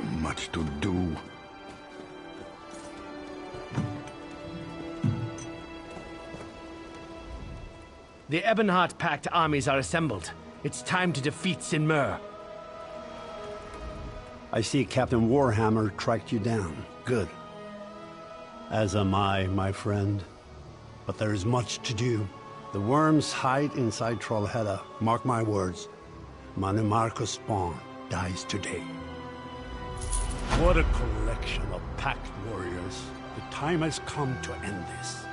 much to do. The Ebonheart Pact armies are assembled. It's time to defeat Sinmur. I see Captain Warhammer tracked you down. Good. As am I, my friend. But there is much to do. The worms hide inside Trollhättan. Mark my words. Mannimarcus' spawn dies today. What a collection of Pact warriors. The time has come to end this.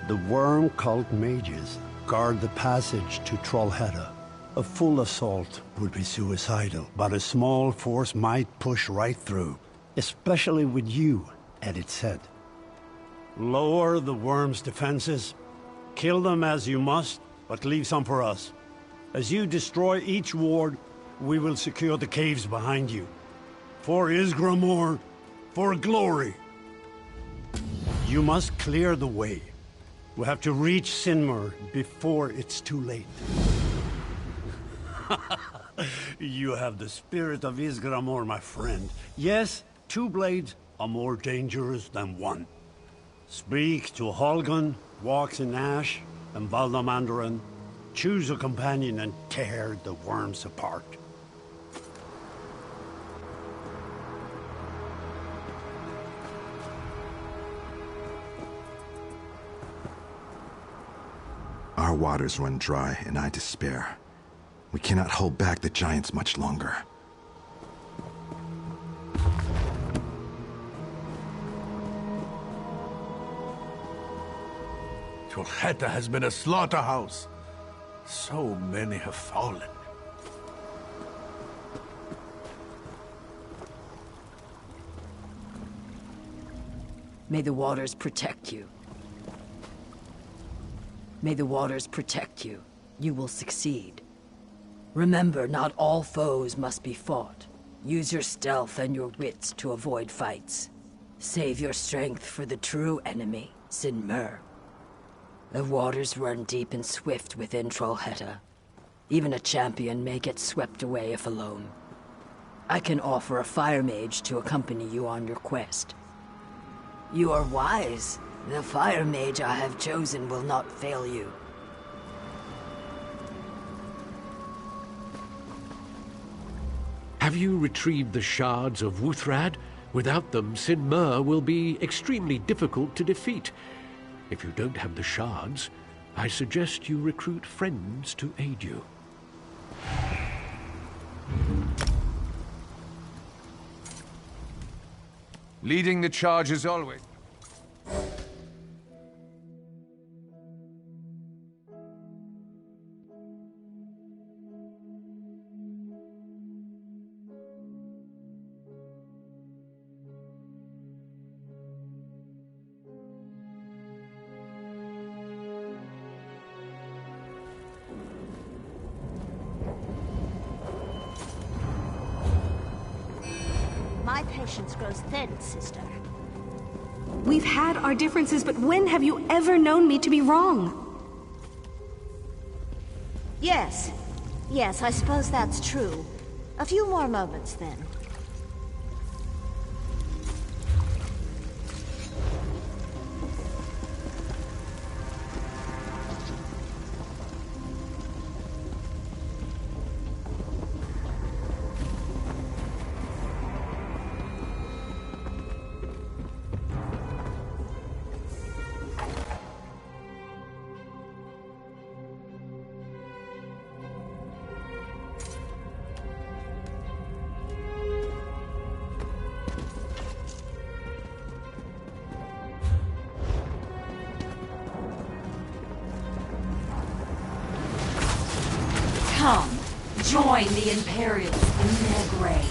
The worm cult mages guard the passage to Trollhättan. A full assault would be suicidal, but a small force might push right through, especially with you at its head. Lower the worm's defenses. Kill them as you must, but leave some for us. As you destroy each ward, we will secure the caves behind you. For Isgramor, for glory. You must clear the way. We have to reach Sinmur before it's too late. You have the spirit of Isgramor, my friend. Yes, 2 blades are more dangerous than 1. Speak to Holgun, walks in Ash, and Valdamandarin. Choose a companion and tear the worms apart. Our waters run dry, and I despair. We cannot hold back the giants much longer. Trollhättan has been a slaughterhouse. So many have fallen. May the waters protect you. May the waters protect you. You will succeed. Remember, not all foes must be fought. Use your stealth and your wits to avoid fights. Save your strength for the true enemy, Sinmur. The waters run deep and swift within Trollhättan. Even a champion may get swept away if alone. I can offer a fire mage to accompany you on your quest. You are wise. The fire mage I have chosen will not fail you. Have you retrieved the shards of Wuthrad? Without them, Sinmur will be extremely difficult to defeat. If you don't have the shards, I suggest you recruit friends to aid you. Leading the charge as always. My patience grows thin, sister. We've had our differences, but when have you ever known me to be wrong? Yes. Yes, I suppose that's true. A few more moments, then. Come, join the Imperials in their graves.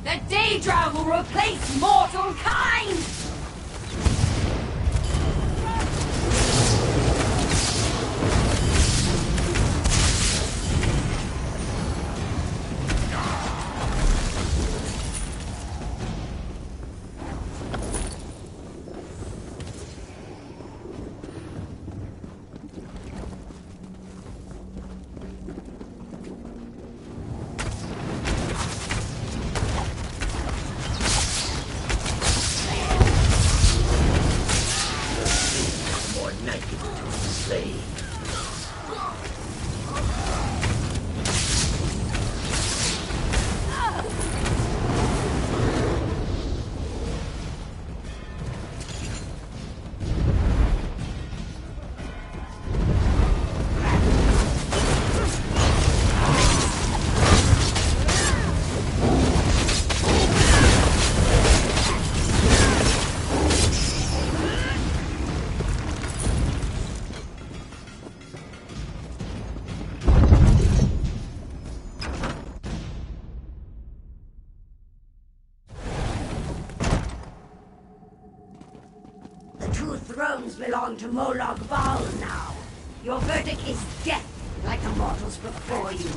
The Daedra will replace mortal kind! realms belong to Molag Bal now. Your verdict is death, like the mortals before you.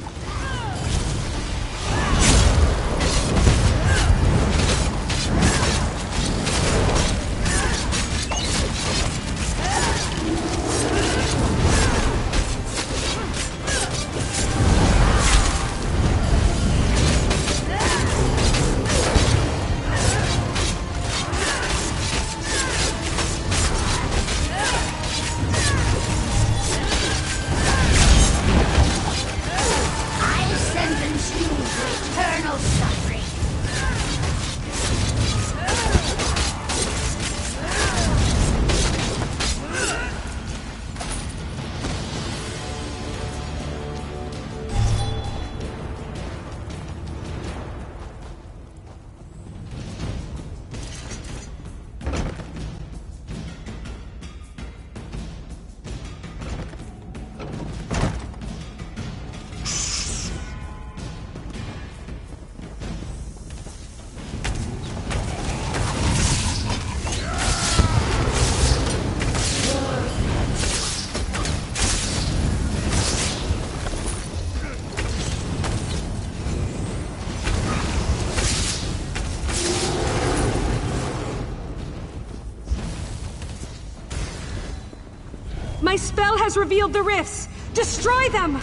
My spell has revealed the rifts! Destroy them!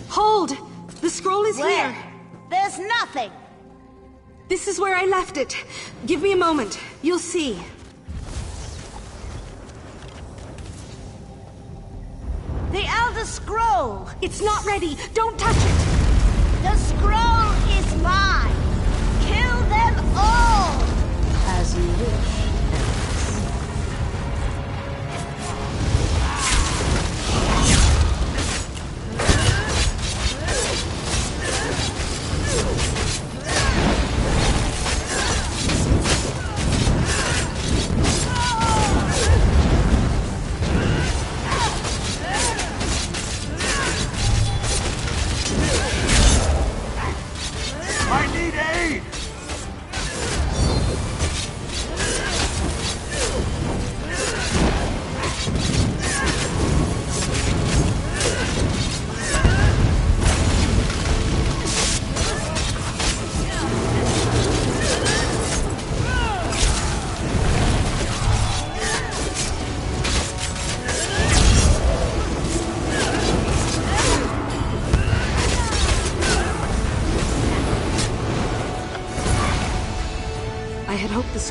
Hold! The scroll is Where? here! There's nothing! This is where I left it. Give me a moment. You'll see. The Elder Scroll! It's not ready! Don't touch it! The scroll is mine! Kill them all! As you wish. I need aid!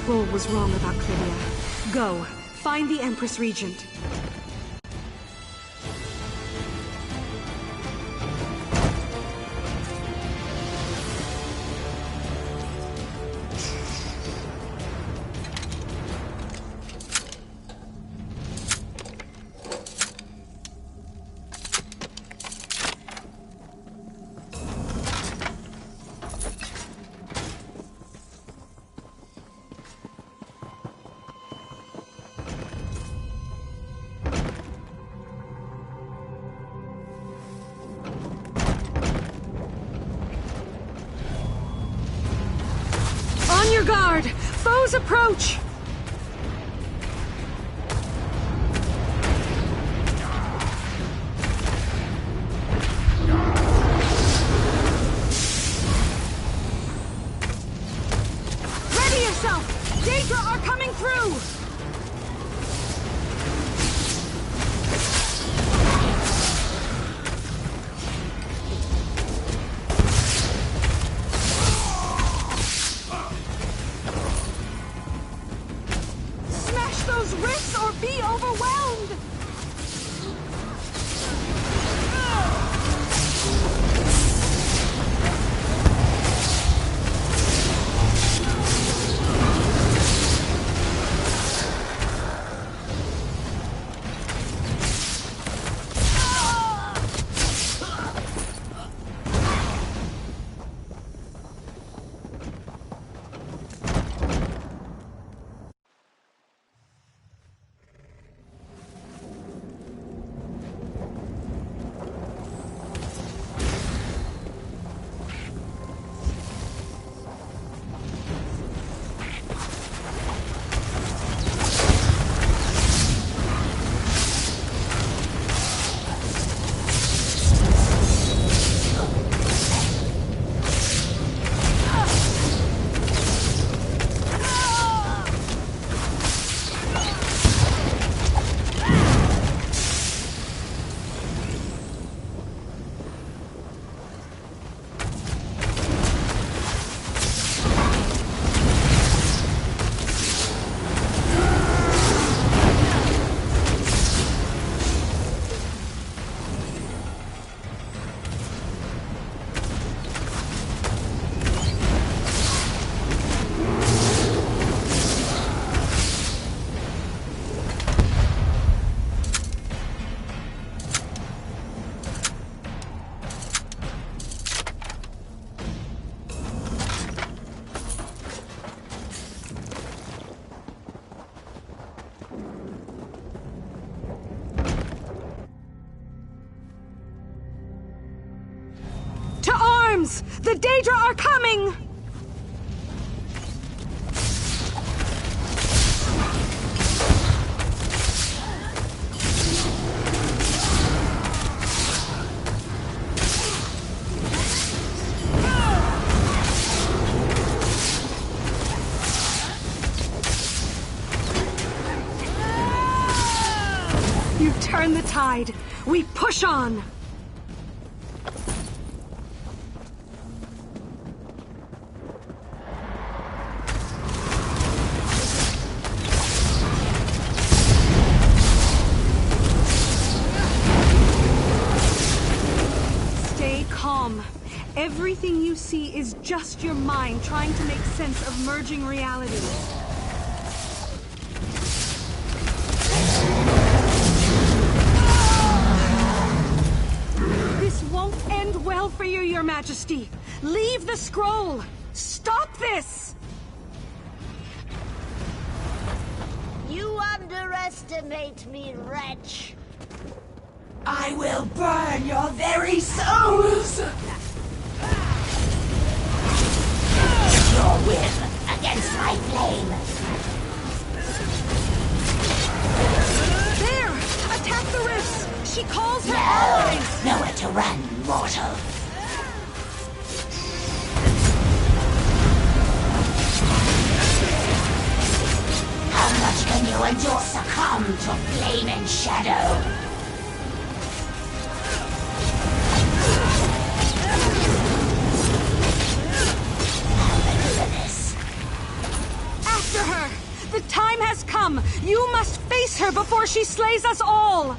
scroll was wrong about Clivia. Go, find the Empress Regent. On your guard! Foes approach! Ready yourself! Daedra are coming through! Those rifts or be overwhelmed! The Daedra are coming! You've turned the tide. We push on! Everything you see is just your mind trying to make sense of merging realities. This won't end well for you, Your Majesty. Leave the scroll! Stop this! You underestimate me, wretch. I will burn your very souls! Your will against my flame. There! Attack the rifts! She calls her allies! Nowhere to run, mortal. How much can you endure succumb to flame and shadow? After her! Come! You must face her before she slays us all!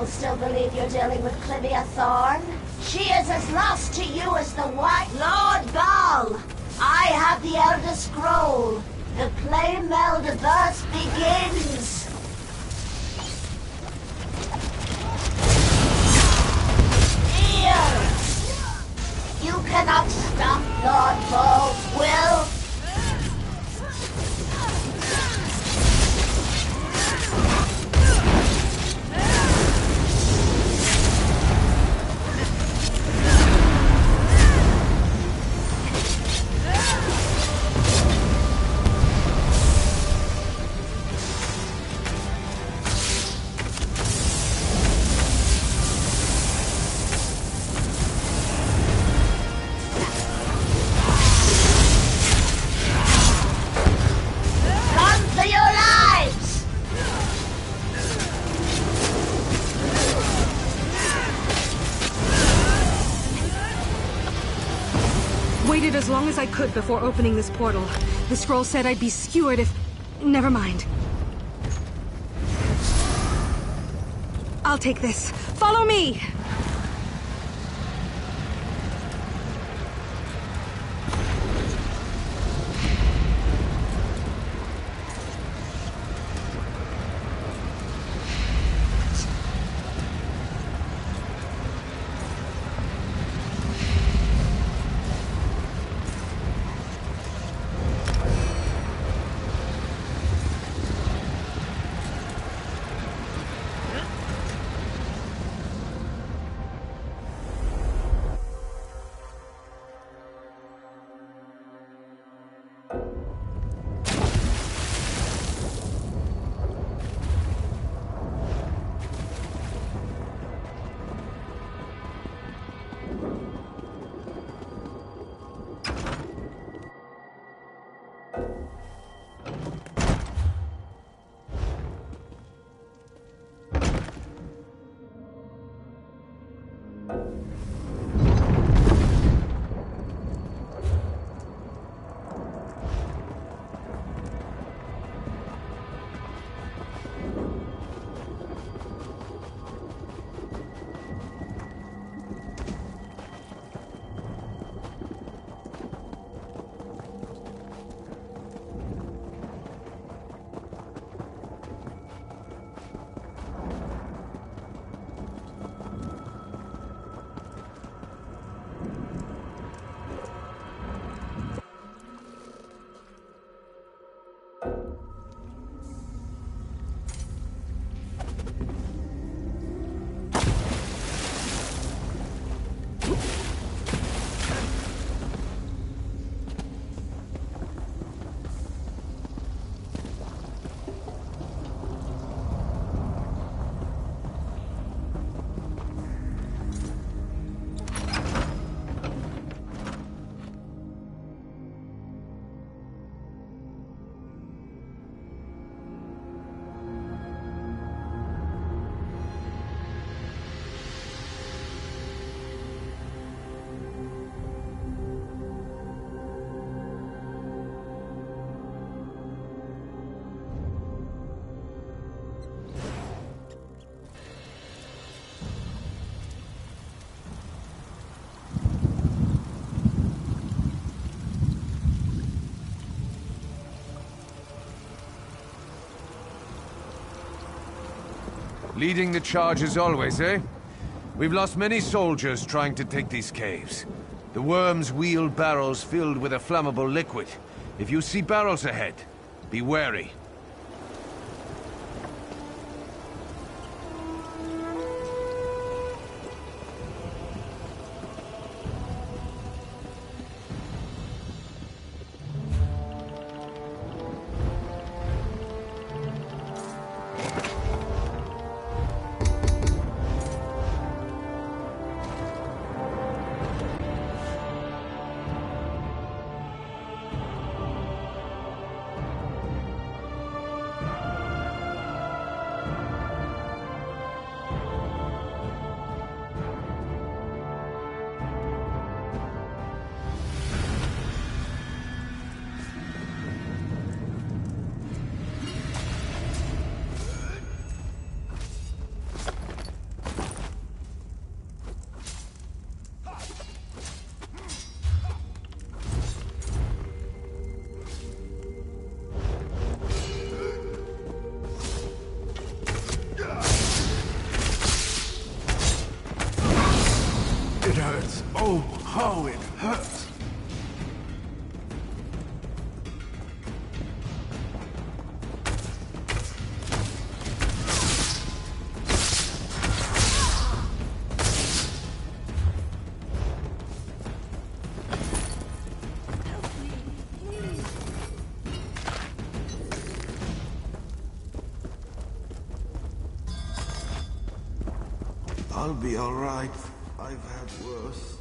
Still believe you're dealing with Clivia Thorn? She is as lost to you as the White Lord Baal. I have the Elder Scroll. The Flame Meldiverse begins. Here! You cannot stop Lord Baal's will. Waited as long as I could before opening this portal. The scroll said I'd be skewered if... Never mind. I'll take this. Follow me! Leading the charge as always, eh? We've lost many soldiers trying to take these caves. The worms wheel barrels filled with a flammable liquid. If you see barrels ahead, be wary. It hurts. Oh, how it hurts. I'll be all right. I've had worse.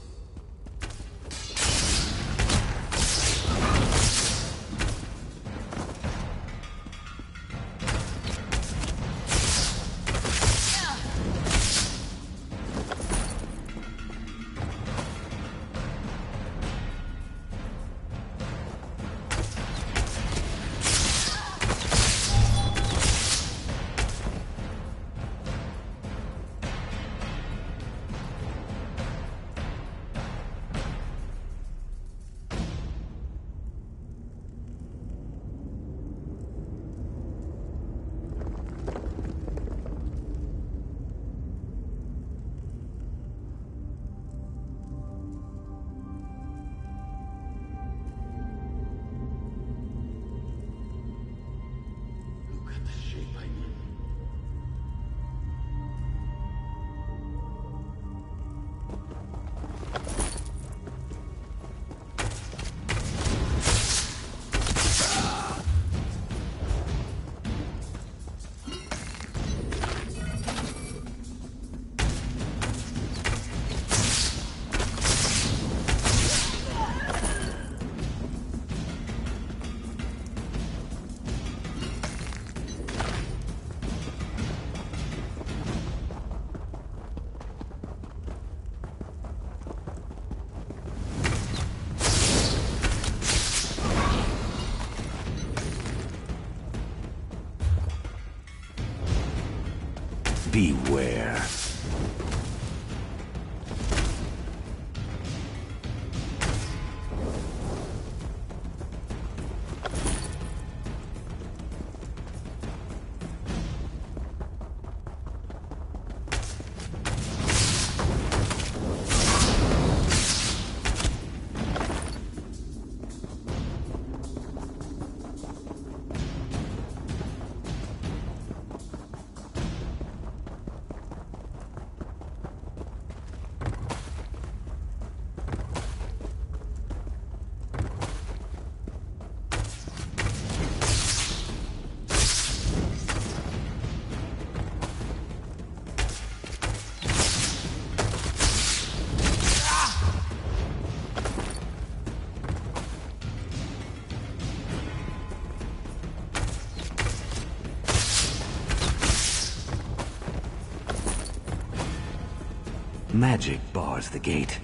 Beware. Magic bars the gate.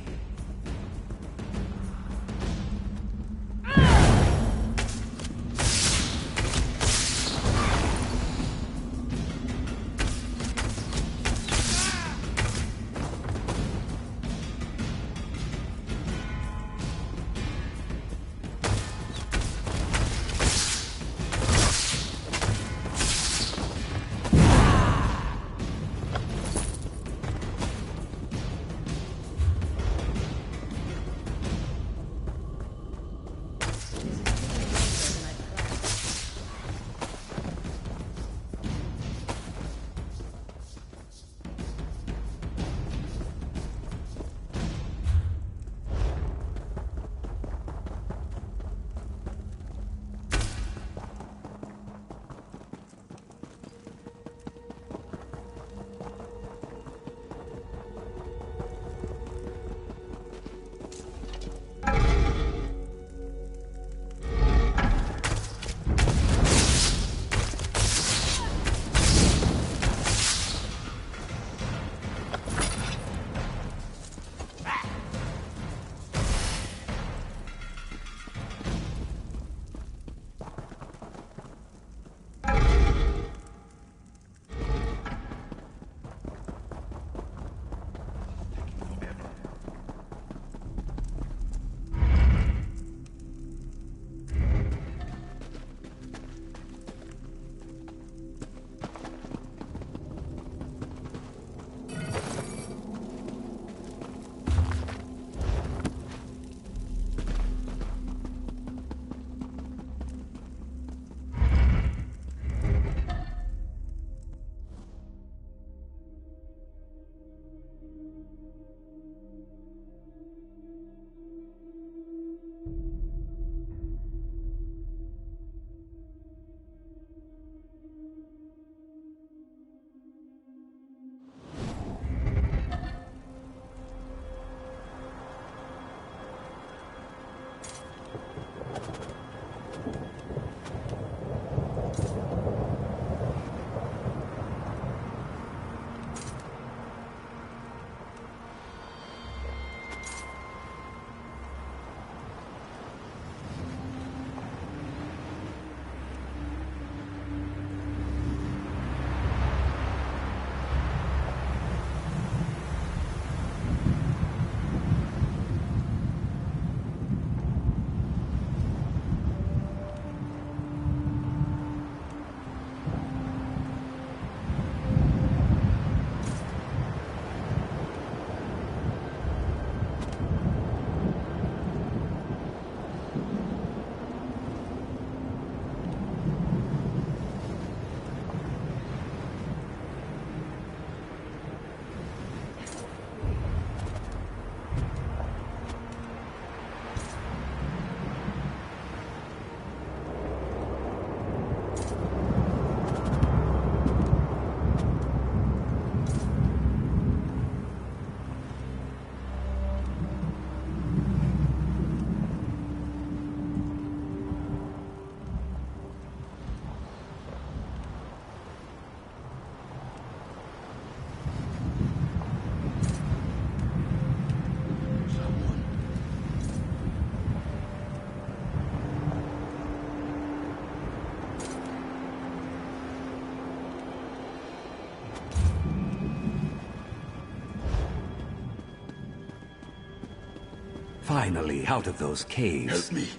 Finally, out of those caves. Help me.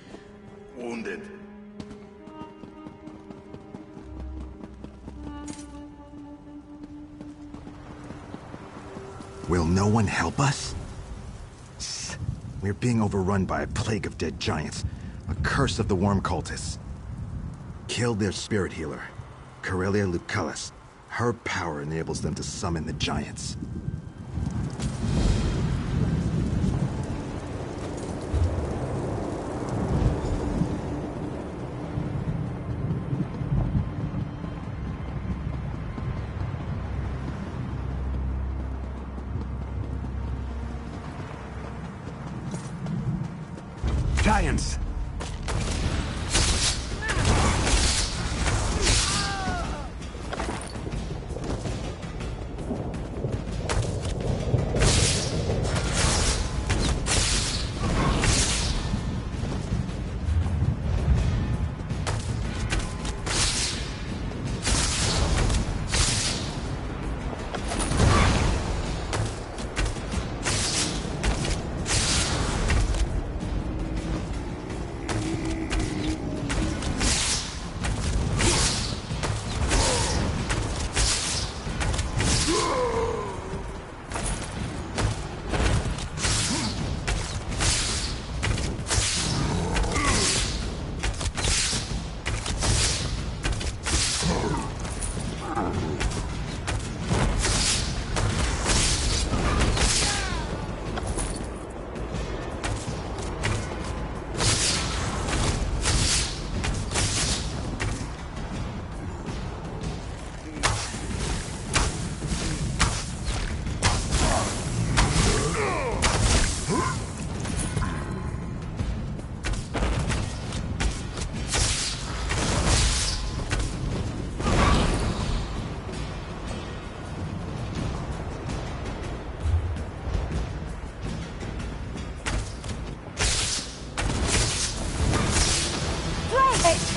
Wounded. Will no one help us? We're being overrun by a plague of dead giants. A curse of the worm cultists. Killed their spirit healer, Corellia Lucullus. Her power enables them to summon the giants. Giants!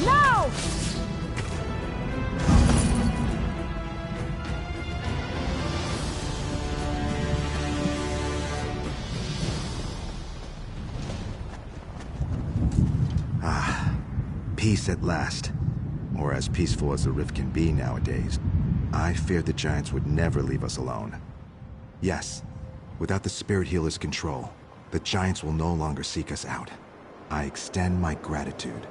No! Peace at last. Or as peaceful as the rift can be nowadays. I feared the giants would never leave us alone. Yes, without the spirit healer's control, the giants will no longer seek us out. I extend my gratitude.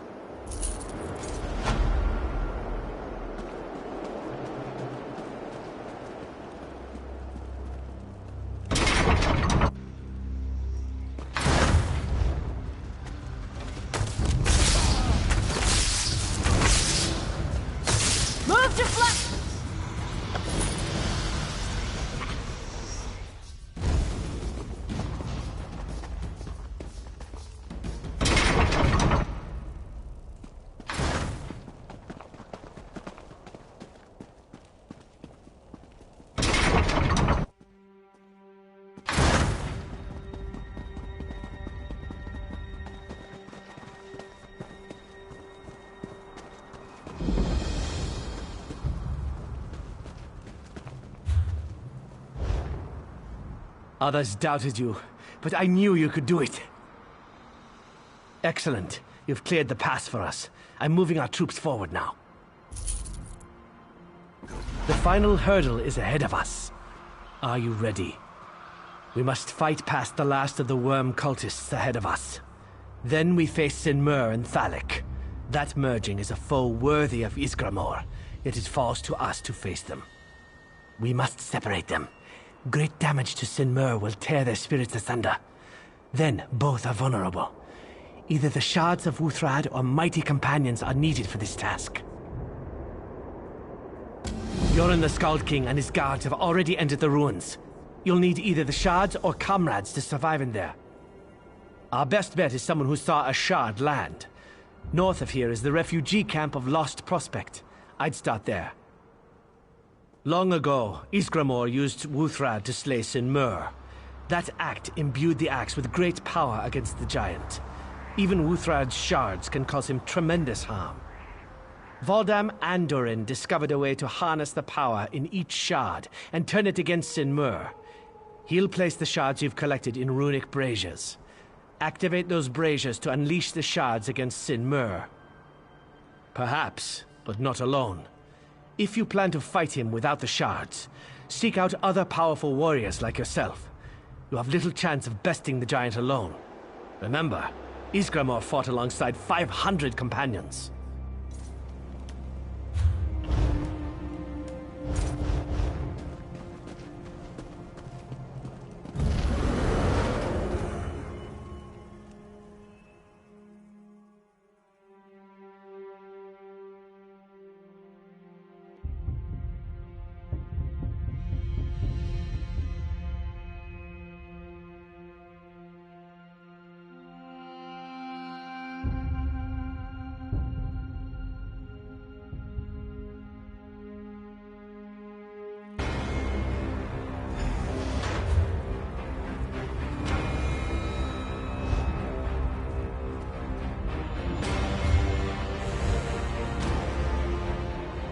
Others doubted you, but I knew you could do it. Excellent. You've cleared the pass for us. I'm moving our troops forward now. The final hurdle is ahead of us. Are you ready? We must fight past the last of the worm cultists ahead of us. Then we face Sinmur and Thalik. That merging is a foe worthy of Ysgramor. It falls to us to face them. We must separate them. Great damage to Sinmur will tear their spirits asunder. Then both are vulnerable. Either the shards of Wuthrad or mighty companions are needed for this task. Yoren the Skald King and his guards have already entered the ruins. You'll need either the shards or comrades to survive in there. Our best bet is someone who saw a shard land. North of here is the refugee camp of Lost Prospect. I'd start there. Long ago, Ysgramor used Wuthrad to slay Sinmur. That act imbued the axe with great power against the giant. Even Wuthrad's shards can cause him tremendous harm. Voldam Andorin discovered a way to harness the power in each shard and turn it against Sinmur. He'll place the shards you've collected in runic braziers. Activate those braziers to unleash the shards against Sinmur. Perhaps, but not alone. If you plan to fight him without the shards, seek out other powerful warriors like yourself. You have little chance of besting the giant alone. Remember, Ysgramor fought alongside 500 companions.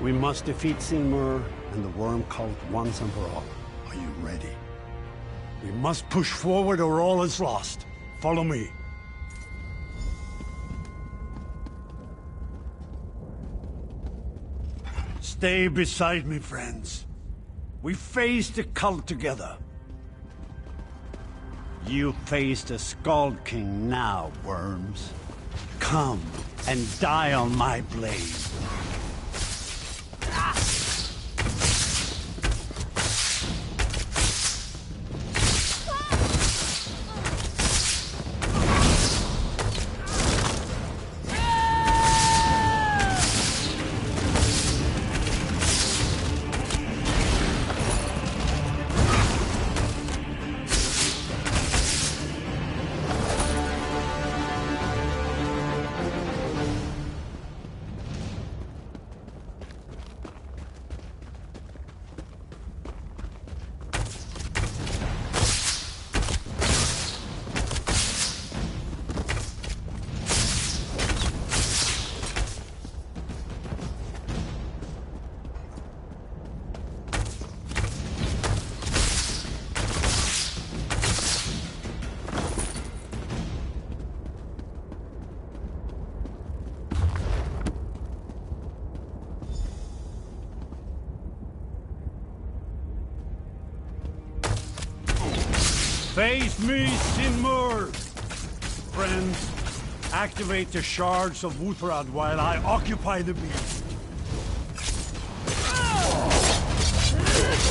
We must defeat Sinmur and the worm cult once and for all. Are you ready? We must push forward or all is lost. Follow me. Stay beside me, friends. We face the cult together. You face the Skald King now, worms. Come and die on my blade. Face me, Sinmur! Friends, activate the shards of Wuthrad while I occupy the beast.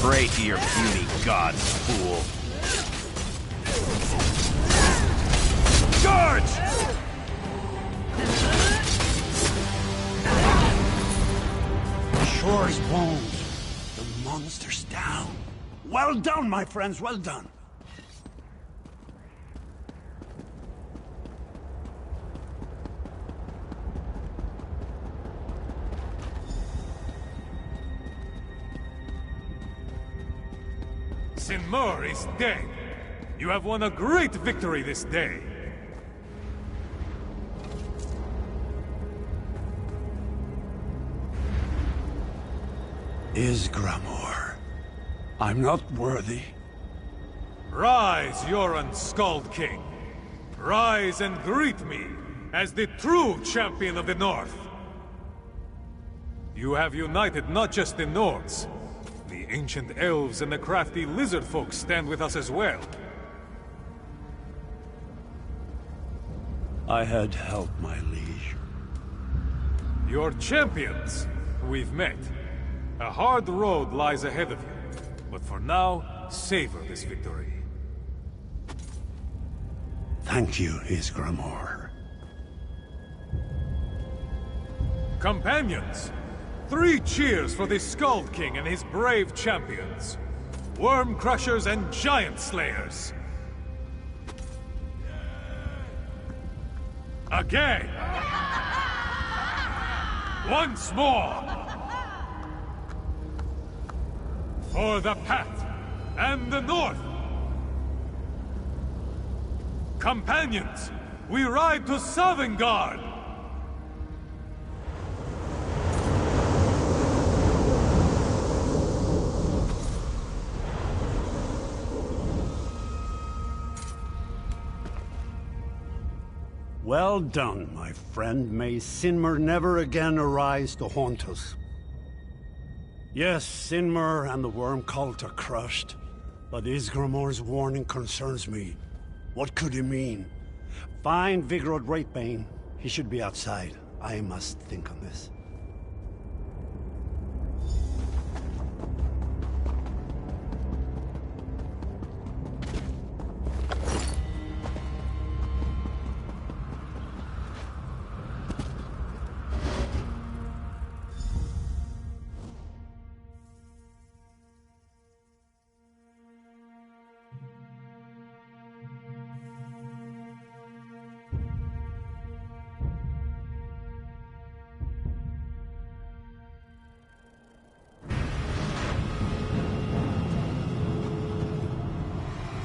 Pray to your puny gods, fool. Guards! Shore's bones. The monster's down. Well done, my friends, well done. Sinmur is dead. You have won a great victory this day. Ysgramor. I'm not worthy. Rise, Yoran Skald King. Rise and greet me as the true champion of the North. You have united not just the Nords. The ancient elves and the crafty lizard folk stand with us as well. I had help, my liege. Your champions, we've met. A hard road lies ahead of you, but for now, savor this victory. Thank you, Ysgramor. Companions, 3 cheers for the Skald King and his brave champions. Worm Crushers and Giant Slayers. Again! Once more! For the Pact and the North! Companions, we ride to Sovngarde! Well done, my friend. May Sinmer never again arise to haunt us. Yes, Sinmer and the Worm Cult are crushed, but Ysgramor's warning concerns me. What could he mean? Find Vigorod Greatbane. He should be outside. I must think on this.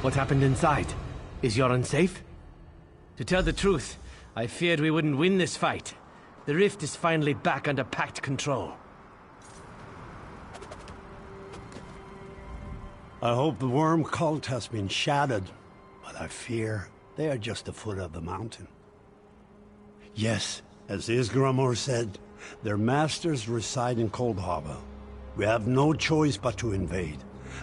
What happened inside? Is Yoran safe? To tell the truth, I feared we wouldn't win this fight. The rift is finally back under Pact control. I hope the Worm Cult has been shattered, but I fear they are just the foot of the mountain. Yes, as Ysgramor said, their masters reside in Cold Harbor. We have no choice but to invade.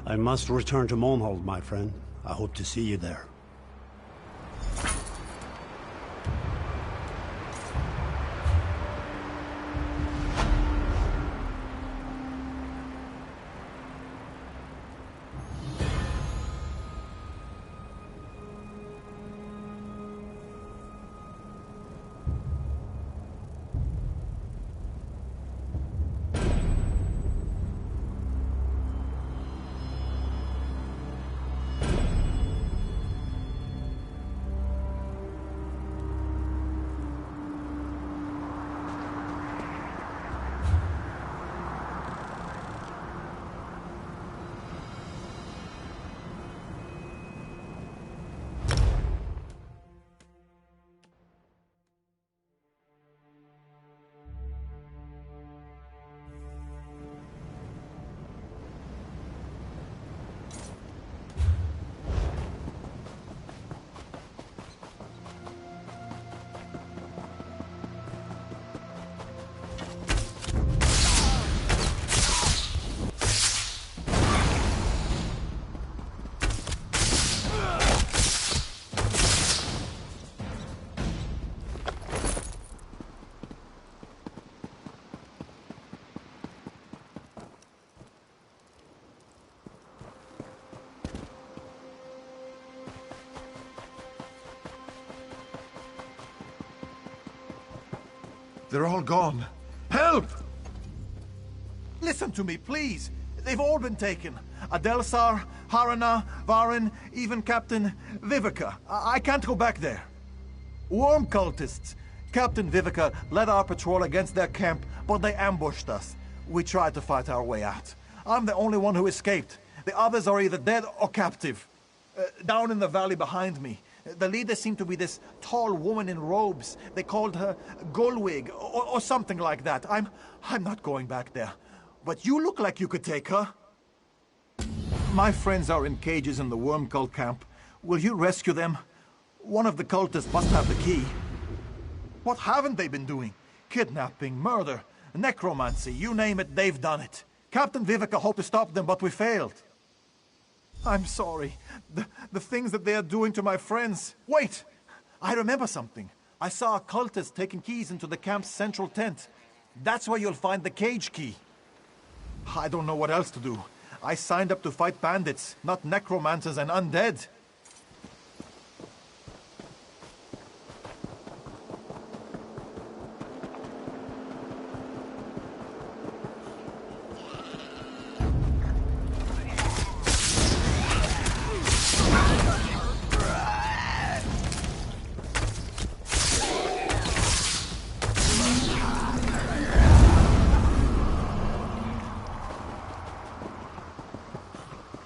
I must return to Monhold, my friend. I hope to see you there. They're all gone. Help! Listen to me, please. They've all been taken. Adelsar, Harana, Varin, even Captain Vivica. I can't go back there. Worm cultists. Captain Vivica led our patrol against their camp, but they ambushed us. We tried to fight our way out. I'm the only one who escaped. The others are either dead or captive. Down in the valley behind me, the leader seemed to be this tall woman in robes. They called her Golwig, or something like that. I'm not going back there. But you look like you could take her. My friends are in cages in the Worm Cult camp. Will you rescue them? One of the cultists must have the key. What haven't they been doing? Kidnapping, murder, necromancy, you name it, they've done it. Captain Vivica hoped to stop them, but we failed. I'm sorry. The things that they are doing to my friends... Wait! I remember something. I saw a cultist taking keys into the camp's central tent. That's where you'll find the cage key. I don't know what else to do. I signed up to fight bandits, not necromancers and undead.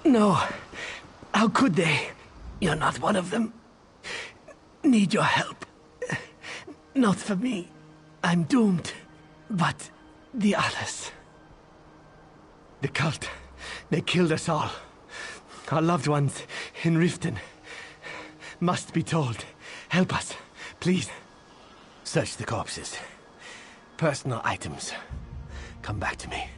No. How could they? You're not one of them. Need your help. Not for me. I'm doomed. But the others. The cult. They killed us all. Our loved ones in Riften. Must be told. Help us, please. Search the corpses. Personal items. Come back to me.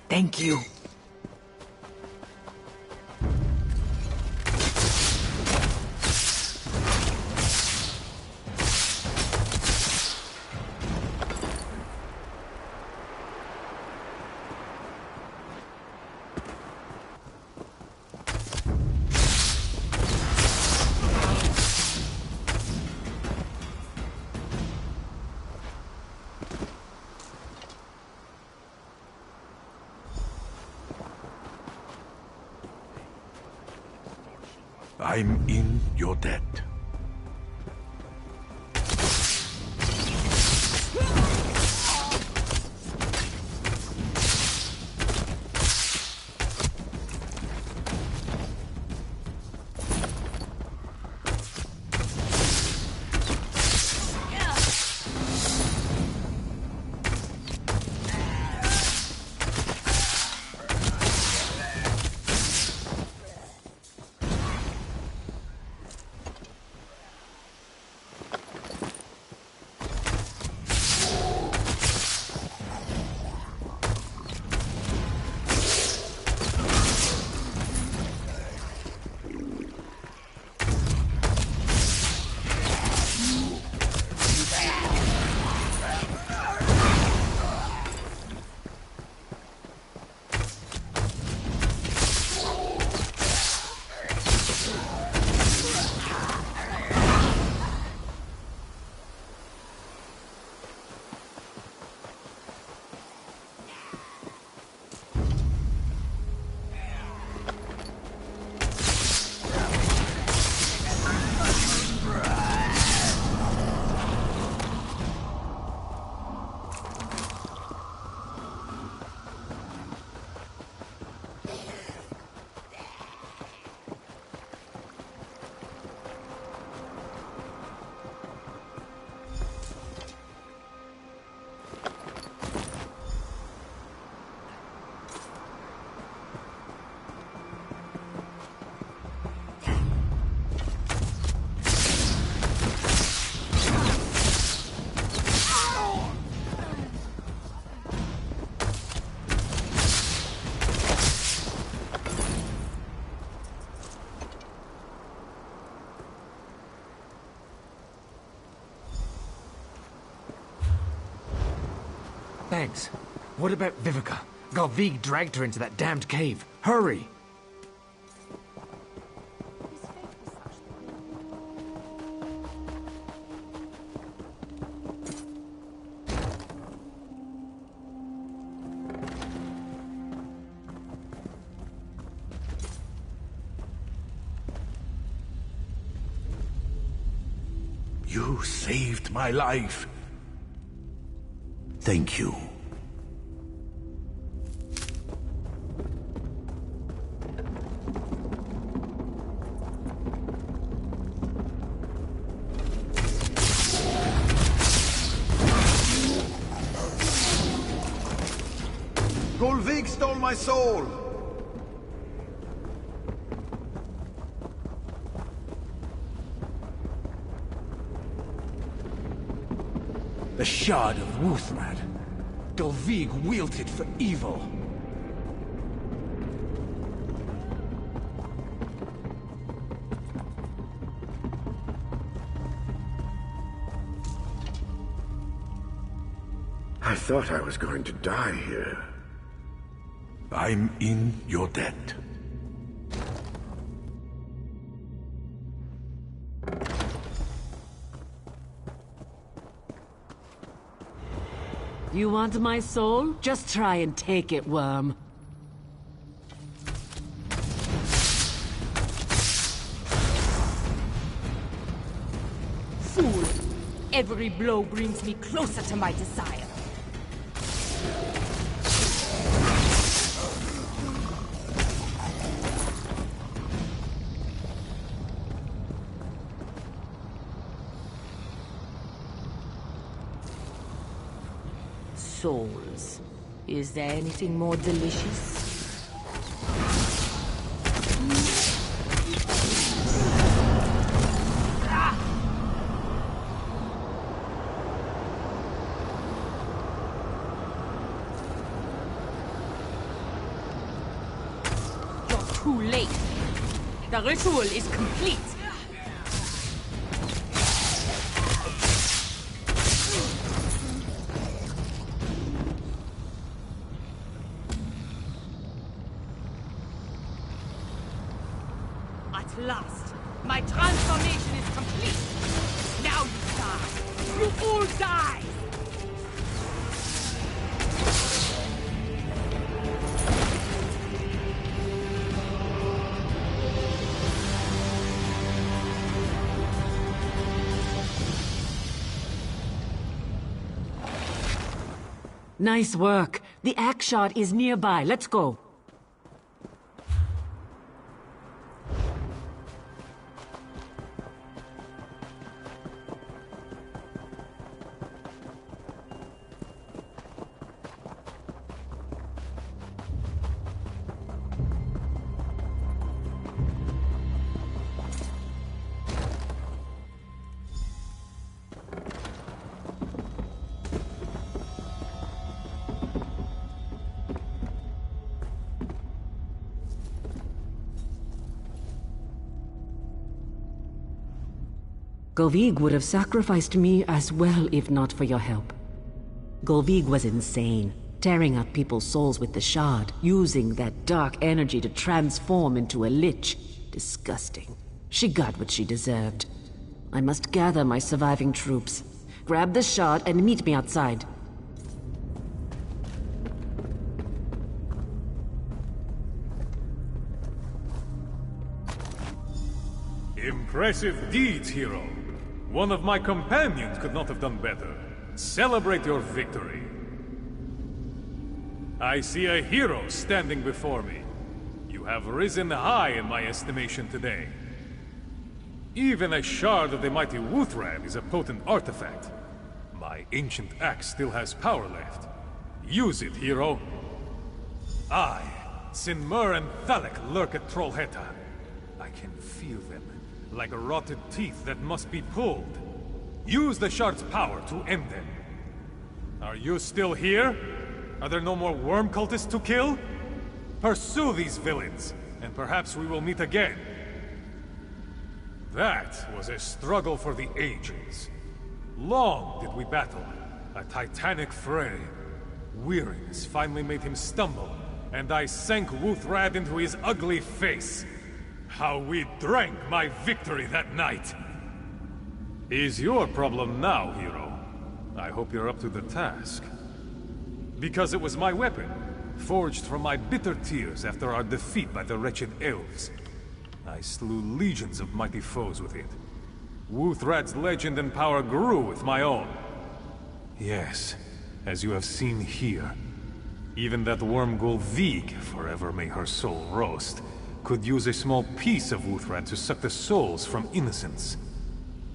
Thank you. I'm in your debt. Thanks. What about Vivica? Galvig dragged her into that damned cave. Hurry! You saved my life. Thank you. Golvig stole my soul! The Shard of Wuthrad. Galvig wields it for evil. I thought I was going to die here. I'm in your debt. You want my soul? Just try and take it, worm. Fool! Every blow brings me closer to my desire. Souls. Is there anything more delicious? You're too late. The ritual is complete. At last, my transformation is complete. Now you die. You all die. Nice work. The axe shard is nearby. Let's go. Galvig would have sacrificed me as well if not for your help. Galvig was insane, tearing out people's souls with the shard, using that dark energy to transform into a lich. Disgusting. She got what she deserved. I must gather my surviving troops. Grab the shard and meet me outside. Impressive deeds, hero. One of my companions could not have done better. Celebrate your victory. I see a hero standing before me. You have risen high in my estimation today. Even a shard of the mighty Wuthrad is a potent artifact. My ancient axe still has power left. Use it, hero. I, Sinmur and Thalek lurk at Trollhättan. I can feel them. Like rotted teeth that must be pulled. Use the shard's power to end them. Are you still here? Are there no more worm cultists to kill? Pursue these villains, and perhaps we will meet again. That was a struggle for the ages. Long did we battle, a titanic fray. Weariness finally made him stumble, and I sank Wuthrad into his ugly face. How we drank my victory that night! Is your problem now, hero. I hope you're up to the task. Because it was my weapon, forged from my bitter tears after our defeat by the wretched elves. I slew legions of mighty foes with it. Wuthrad's legend and power grew with my own. Yes, as you have seen here. Even that worm Golvig, forever may her soul roast, could use a small piece of Wuthrad to suck the souls from innocents.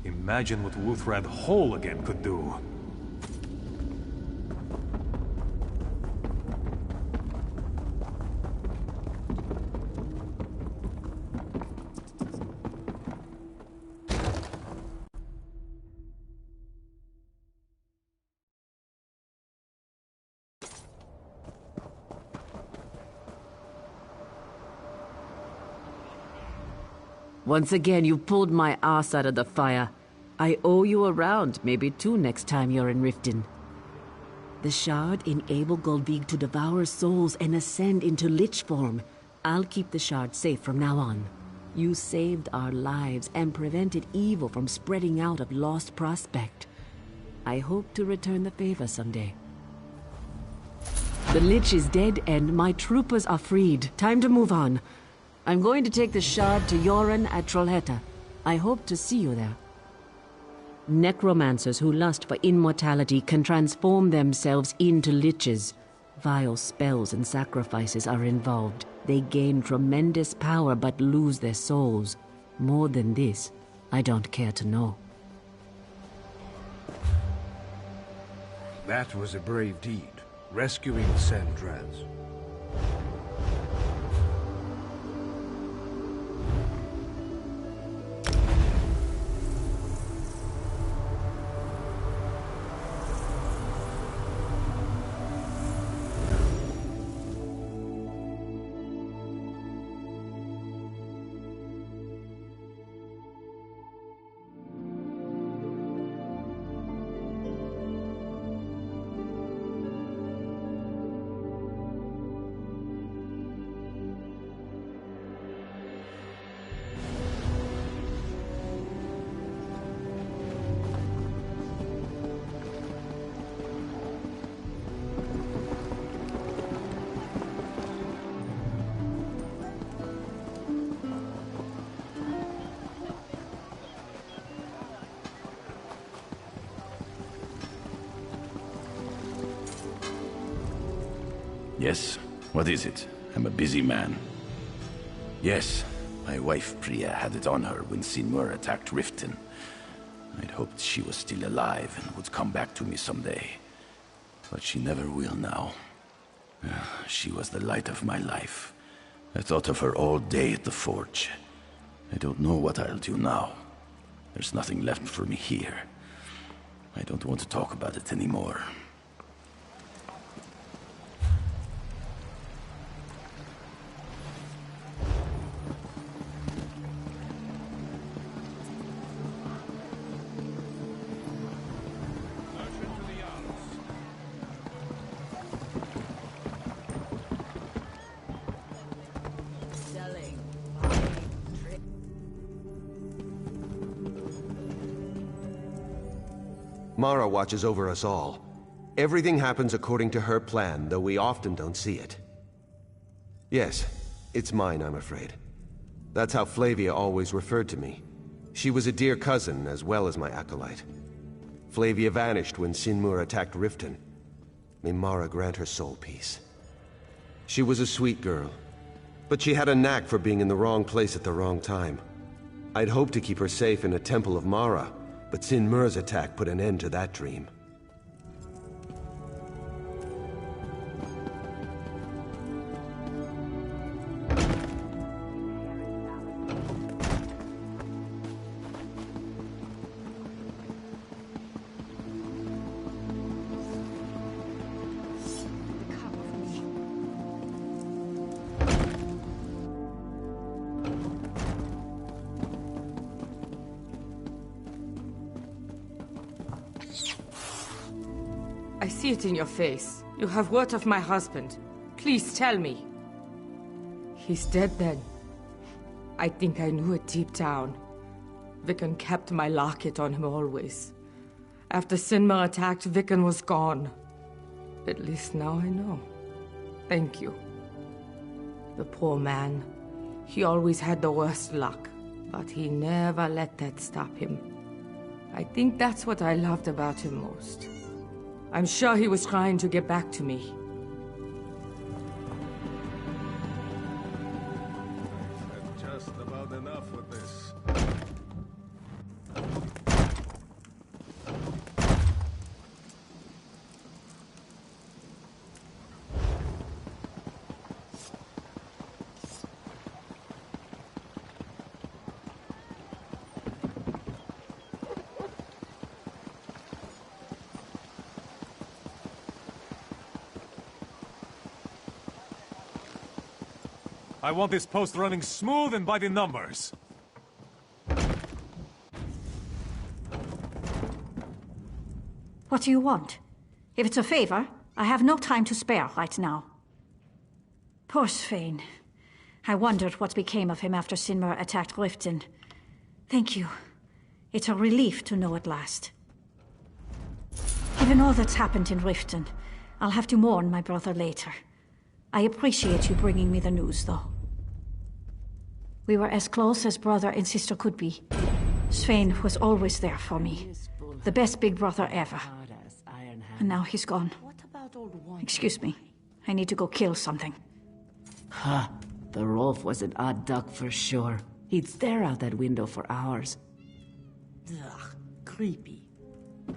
Imagine what Wuthrad whole again could do. Once again, you pulled my ass out of the fire. I owe you a round, maybe two next time you're in Riften. The shard enabled Golvig to devour souls and ascend into lich form. I'll keep the shard safe from now on. You saved our lives and prevented evil from spreading out of Lost Prospect. I hope to return the favor someday. The lich is dead and my troopers are freed. Time to move on. I'm going to take the shard to Yoren at Trollhättan. I hope to see you there. Necromancers who lust for immortality can transform themselves into liches. Vile spells and sacrifices are involved. They gain tremendous power but lose their souls. More than this, I don't care to know. That was a brave deed, rescuing the Sandrads. Yes, what is it? I'm a busy man. Yes, my wife Priya had it on her when Sinmur attacked Riften. I'd hoped she was still alive and would come back to me someday. But she never will now. She was the light of my life. I thought of her all day at the forge. I don't know what I'll do now. There's nothing left for me here. I don't want to talk about it anymore. Mara watches over us all. Everything happens according to her plan, though we often don't see it. Yes, it's mine, I'm afraid. That's how Flavia always referred to me. She was a dear cousin, as well as my acolyte. Flavia vanished when Sinmur attacked Riften. May Mara grant her soul peace. She was a sweet girl, but she had a knack for being in the wrong place at the wrong time. I'd hoped to keep her safe in a temple of Mara, but Sinmur's attack put an end to that dream. I see it in your face. You have word of my husband. Please tell me. He's dead then. I think I knew it deep down. Vicken kept my locket on him always. After Sinmar attacked, Vicken was gone. At least now I know. Thank you. The poor man. He always had the worst luck, but he never let that stop him. I think that's what I loved about him most. I'm sure he was trying to get back to me. I've had just about enough with this. I want this post running smooth and by the numbers. What do you want? If it's a favor, I have no time to spare right now. Poor Svein. I wondered what became of him after Sinmar attacked Riften. Thank you. It's a relief to know at last. Given all that's happened in Riften, I'll have to mourn my brother later. I appreciate you bringing me the news, though. We were as close as brother and sister could be. Svein was always there for me. The best big brother ever. And now he's gone. Excuse me. I need to go kill something. Ha! The Rolf was an odd duck for sure. He'd stare out that window for hours. Ugh, creepy.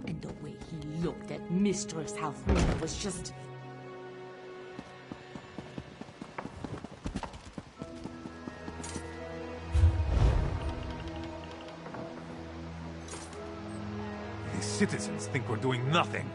And the way he looked at Mistress Halfrina was just... These citizens think we're doing nothing.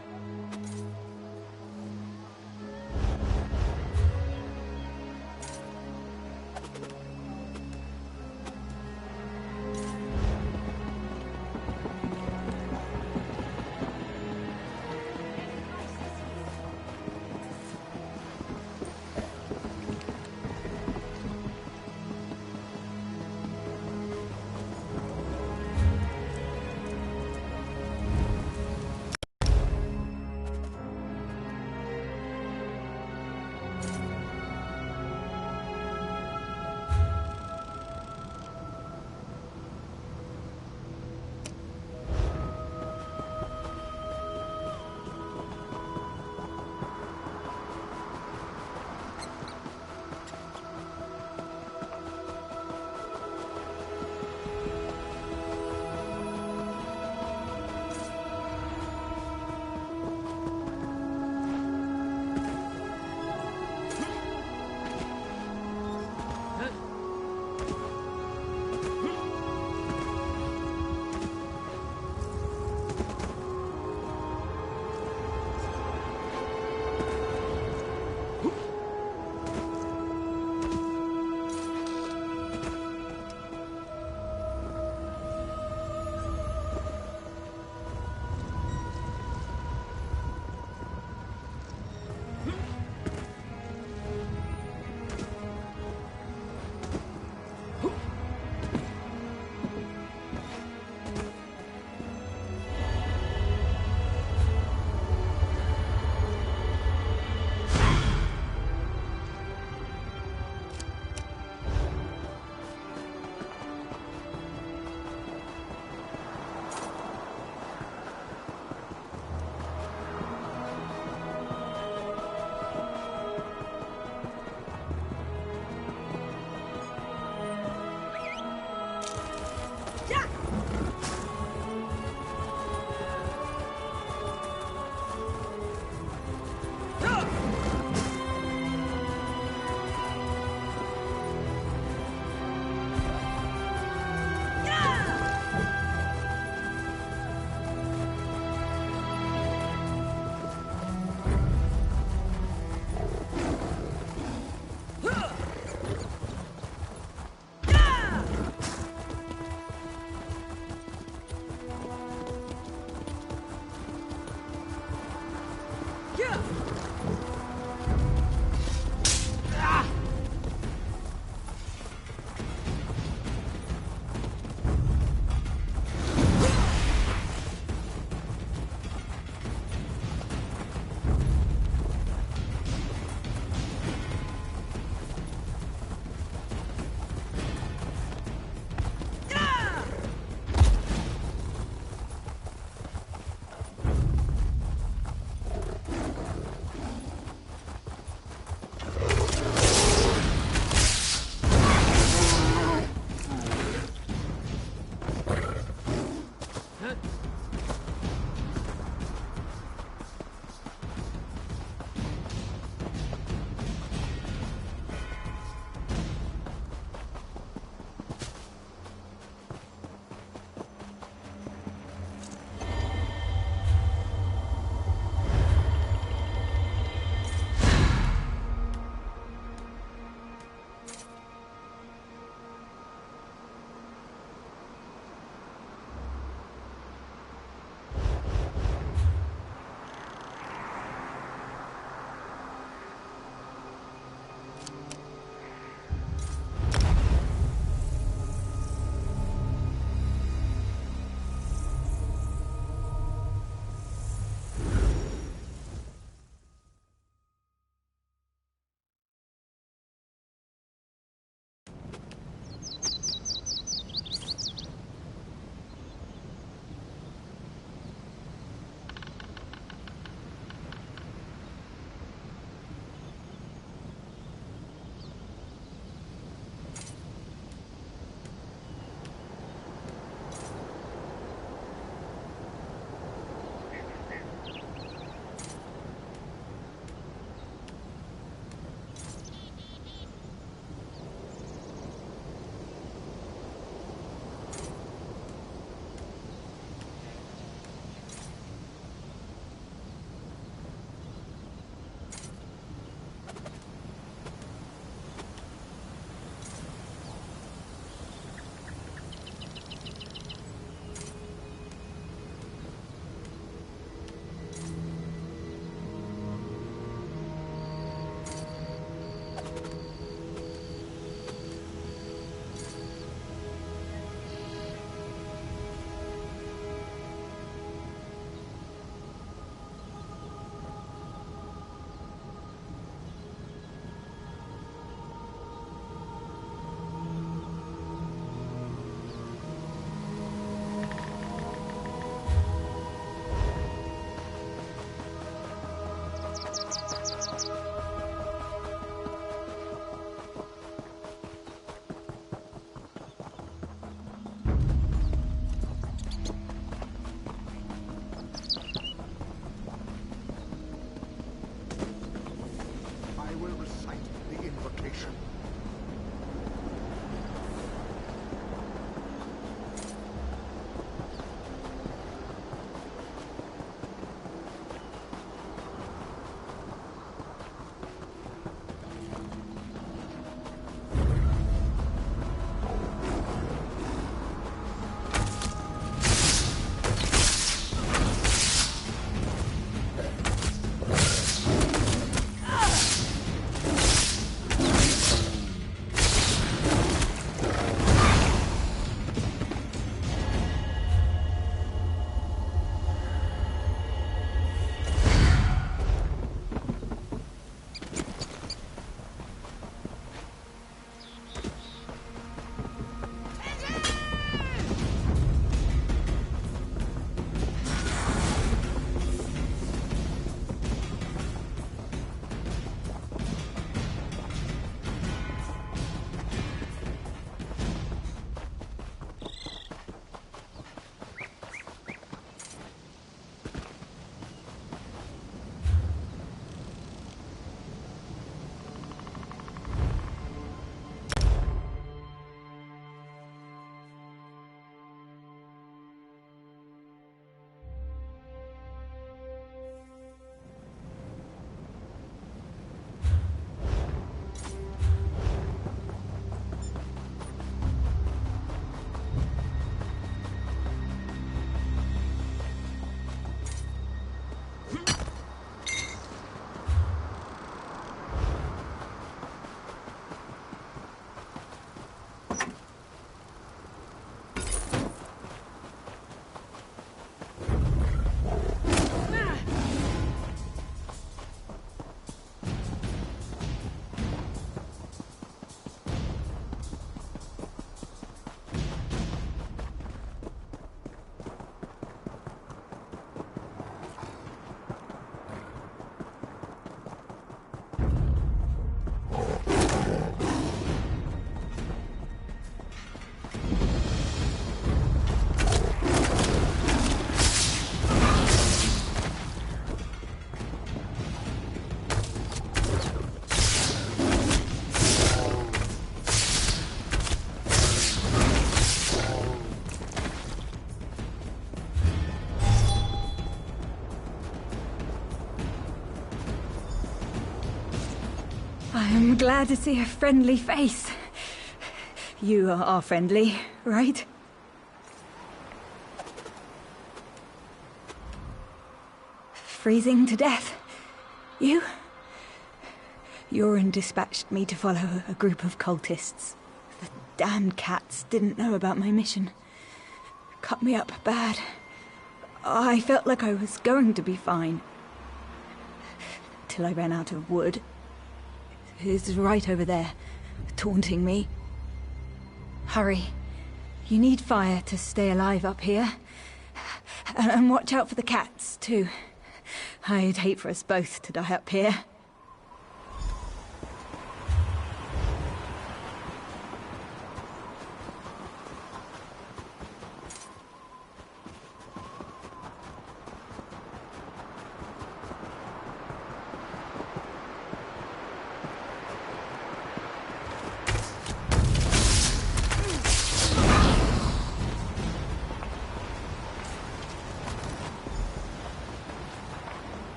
I am glad to see a friendly face. You are friendly, right? Freezing to death. You? Yorin dispatched me to follow a group of cultists. The damned cats didn't know about my mission. Cut me up bad. I felt like I was going to be fine. Till I ran out of wood. It's right over there, taunting me. Hurry. You need fire to stay alive up here. And watch out for the cats, too. I'd hate for us both to die up here.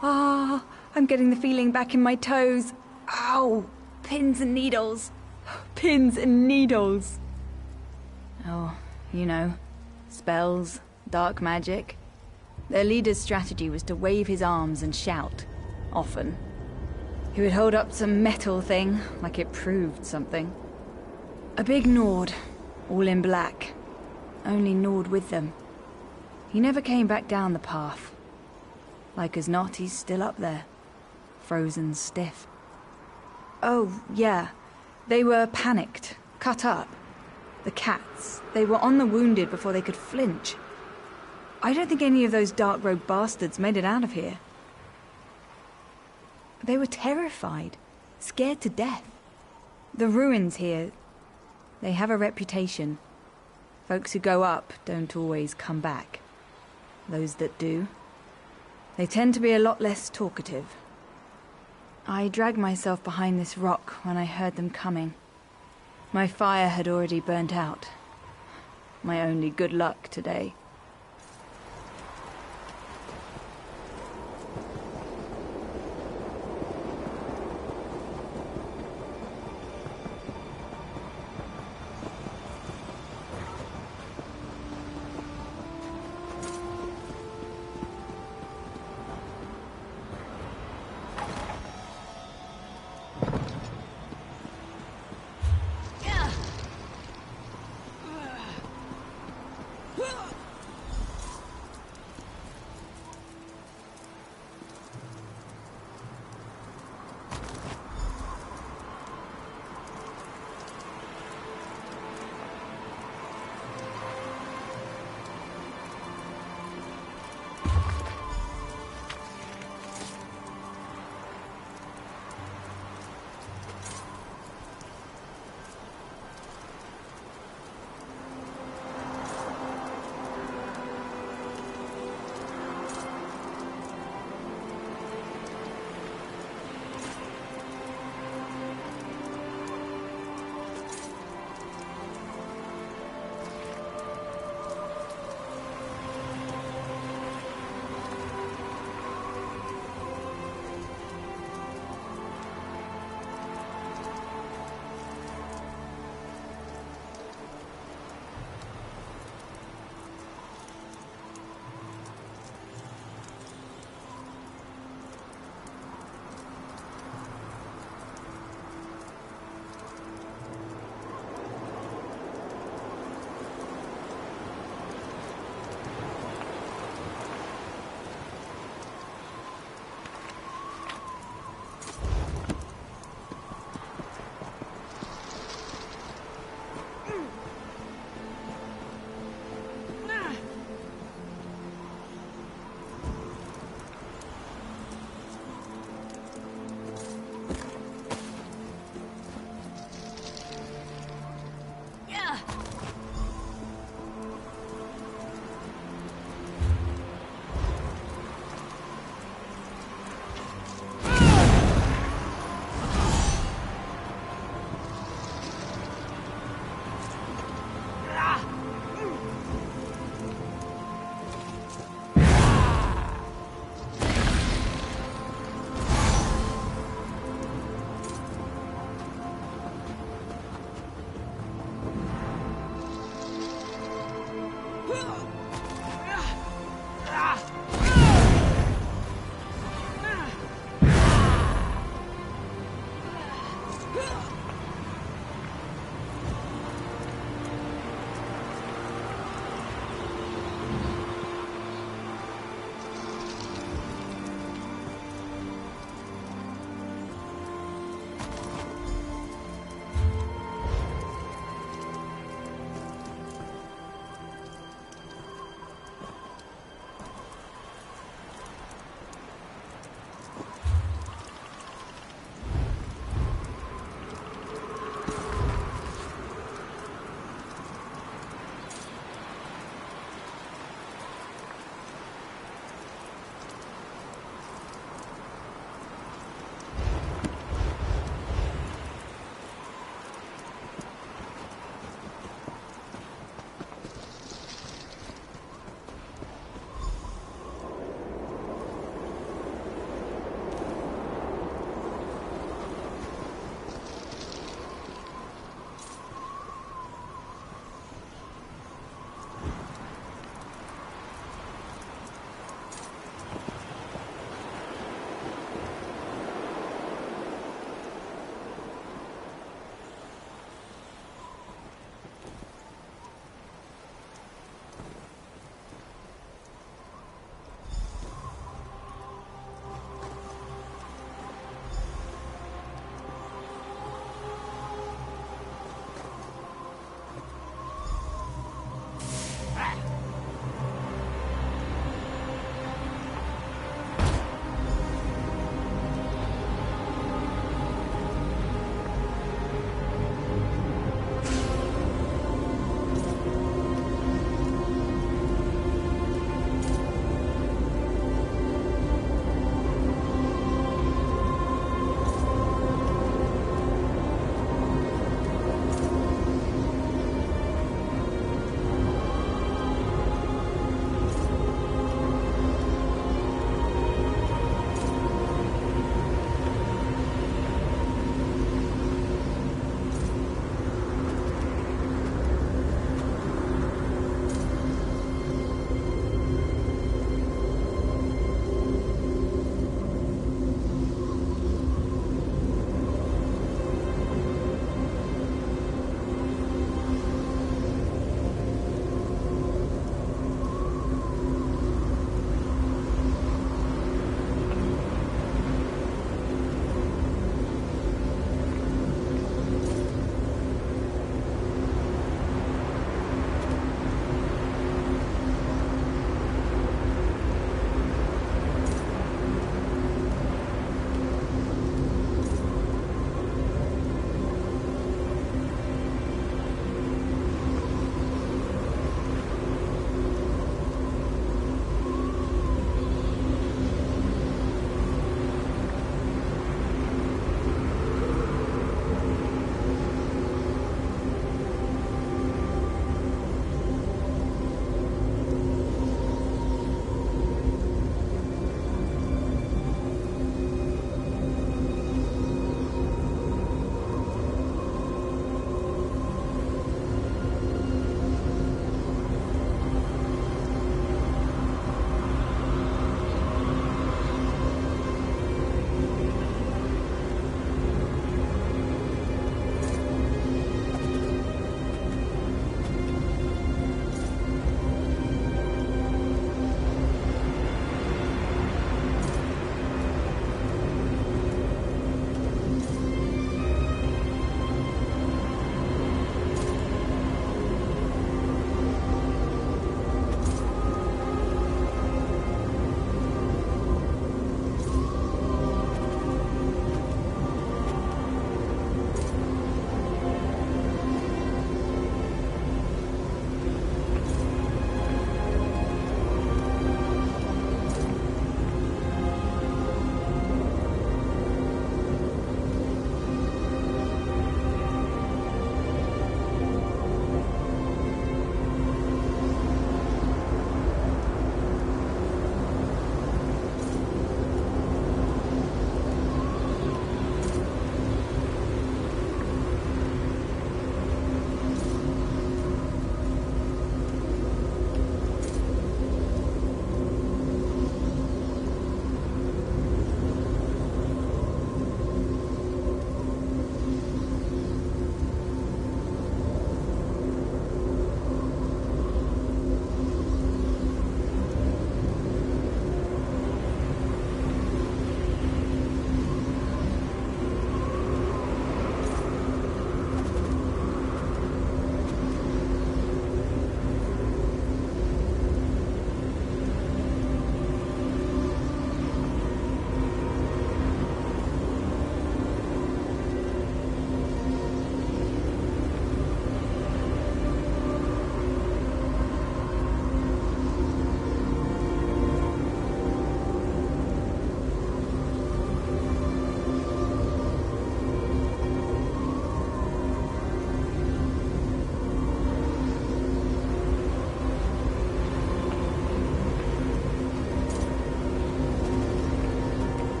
Ah, I'm getting the feeling back in my toes. Ow! Pins and needles. Pins and needles. Oh, you know, spells, dark magic. Their leader's strategy was to wave his arms and shout, often. He would hold up some metal thing, like it proved something. A big Nord, all in black. Only Nord with them. He never came back down the path. Like as not, he's still up there. Frozen stiff. Oh, yeah. They were panicked. Cut up. The cats. They were on the wounded before they could flinch. I don't think any of those dark robe bastards made it out of here. They were terrified. Scared to death. The ruins here, they have a reputation. Folks who go up don't always come back. Those that do, they tend to be a lot less talkative. I dragged myself behind this rock when I heard them coming. My fire had already burnt out. My only good luck today.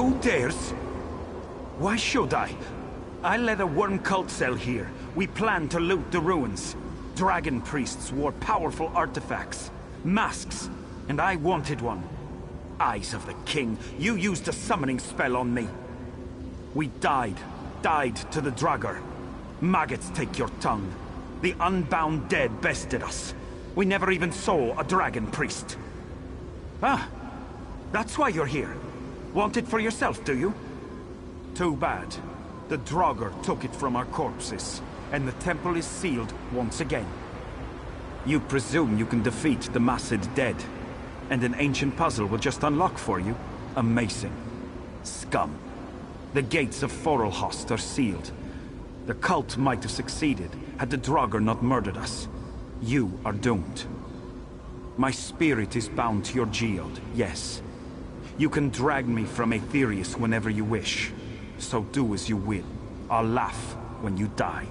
Who dares? Why should I? I led a worm cult cell here. We planned to loot the ruins. Dragon priests wore powerful artifacts, masks, and I wanted one. Eyes of the King, you used a summoning spell on me. We died to the Draugr. Maggots take your tongue. The unbound dead bested us. We never even saw a dragon priest. Ah, that's why you're here. Want it for yourself, do you? Too bad. The Draugr took it from our corpses, and the temple is sealed once again. You presume you can defeat the massed dead, and an ancient puzzle will just unlock for you? Amazing. Scum. The gates of Forelhost are sealed. The cult might have succeeded had the Draugr not murdered us. You are doomed. My spirit is bound to your geode, yes. You can drag me from Aetherius whenever you wish. So do as you will. I'll laugh when you die.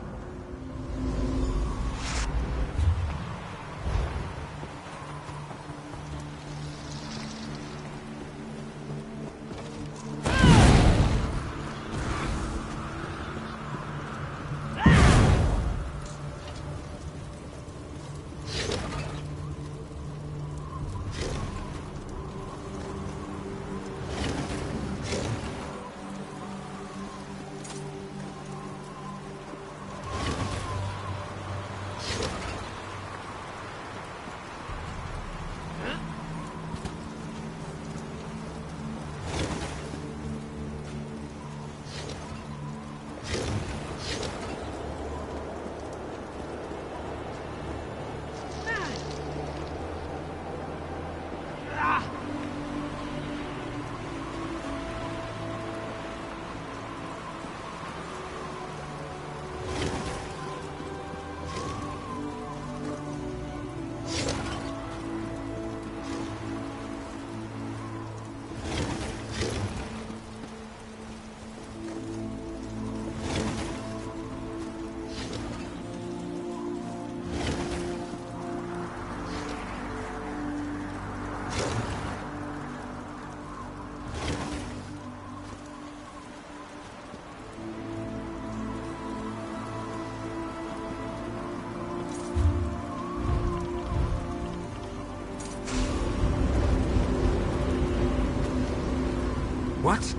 What?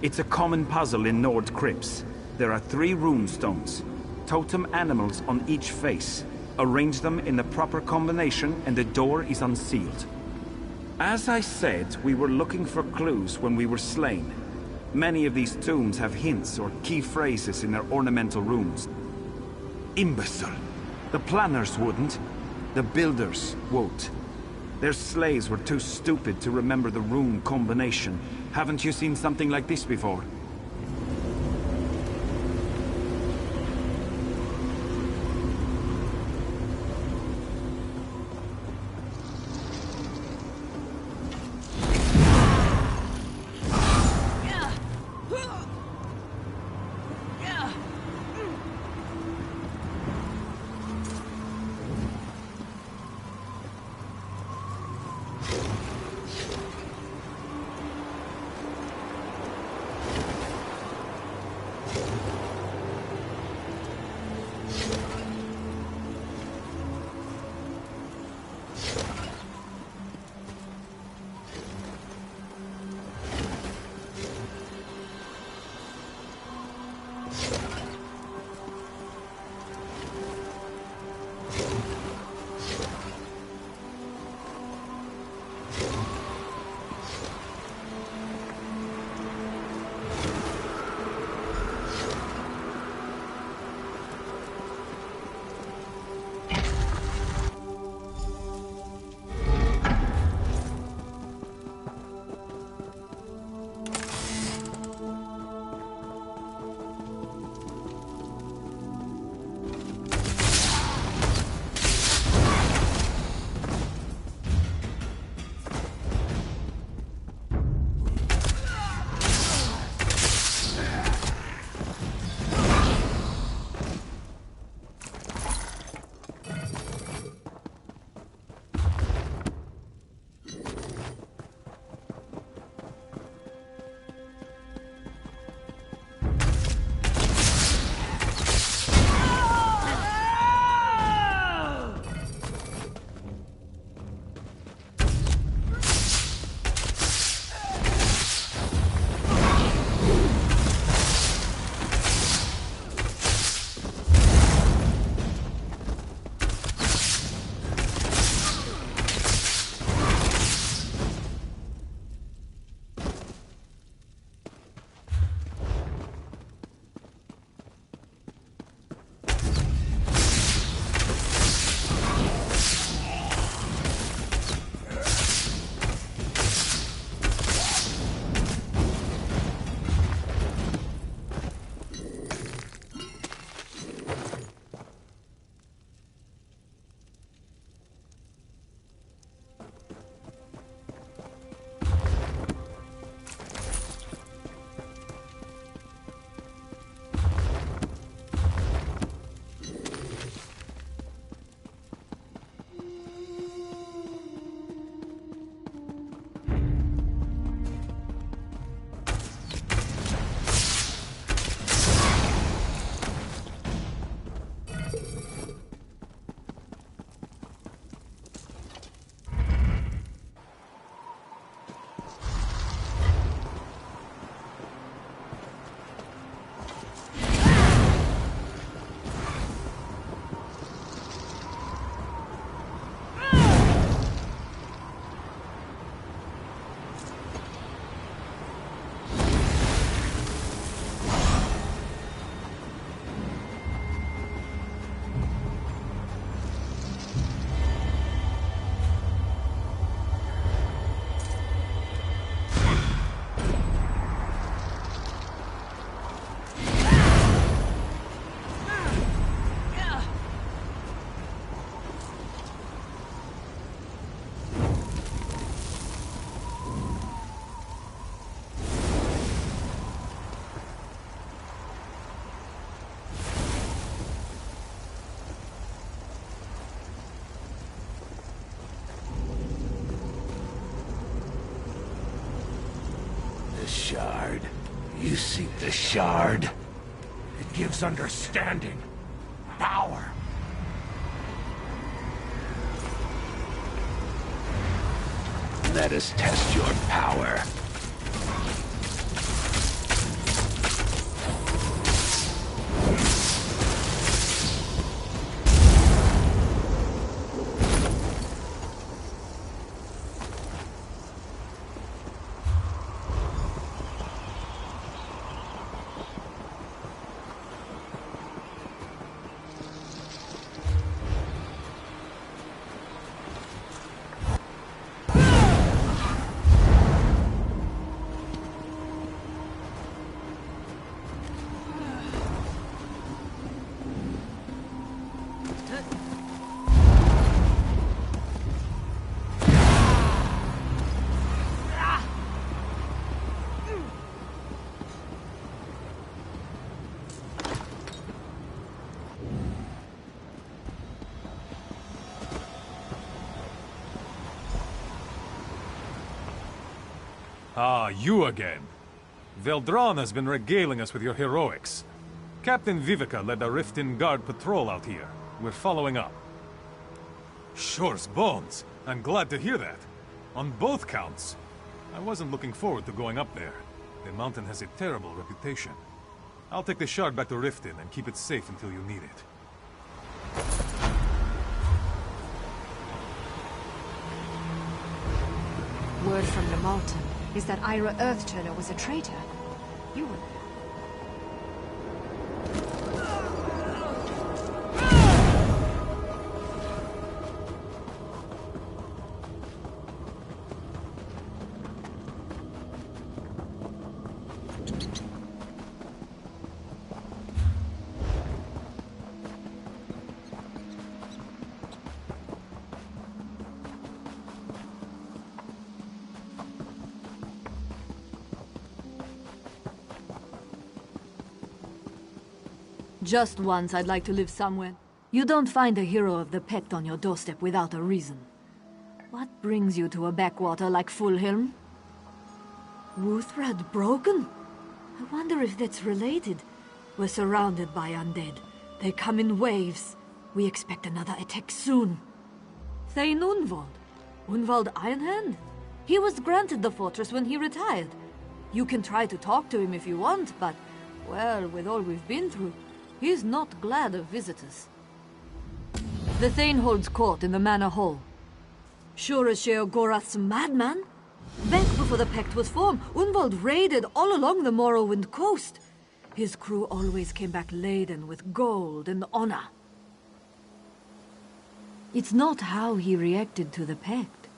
It's a common puzzle in Nord crypts. There are 3 runestones, totem animals on each face. Arrange them in the proper combination and the door is unsealed. As I said, we were looking for clues when we were slain. Many of these tombs have hints or key phrases in their ornamental runes. Imbecile. The planners wouldn't. The builders won't. Their slaves were too stupid to remember the rune combination. Haven't you seen something like this before? shard. You seek the shard? It gives understanding, power. Let us test your power. Ah, you again. Veldran has been regaling us with your heroics. Captain Vivica led a Riften Guard patrol out here. We're following up. Sure's bones. I'm glad to hear that. On both counts. I wasn't looking forward to going up there. The mountain has a terrible reputation. I'll take the shard back to Riften and keep it safe until you need it. Word from the mountain is that Ira Earthturner was a traitor. You were... Just once I'd like to live somewhere. You don't find a hero of the Pact on your doorstep without a reason. What brings you to a backwater like Fulhelm? Wuthrad broken? I wonder if that's related. We're surrounded by undead. They come in waves. We expect another attack soon. Thane Unwald. Unwald Ironhand? He was granted the fortress when he retired. You can try to talk to him if you want, but, well, with all we've been through, he's not glad of visitors. The Thane holds court in the Manor Hall. Sure as Sheogorath's madman? Back before the Pact was formed, Unwald raided all along the Morrowind coast. His crew always came back laden with gold and honor. It's not how he reacted to the Pact.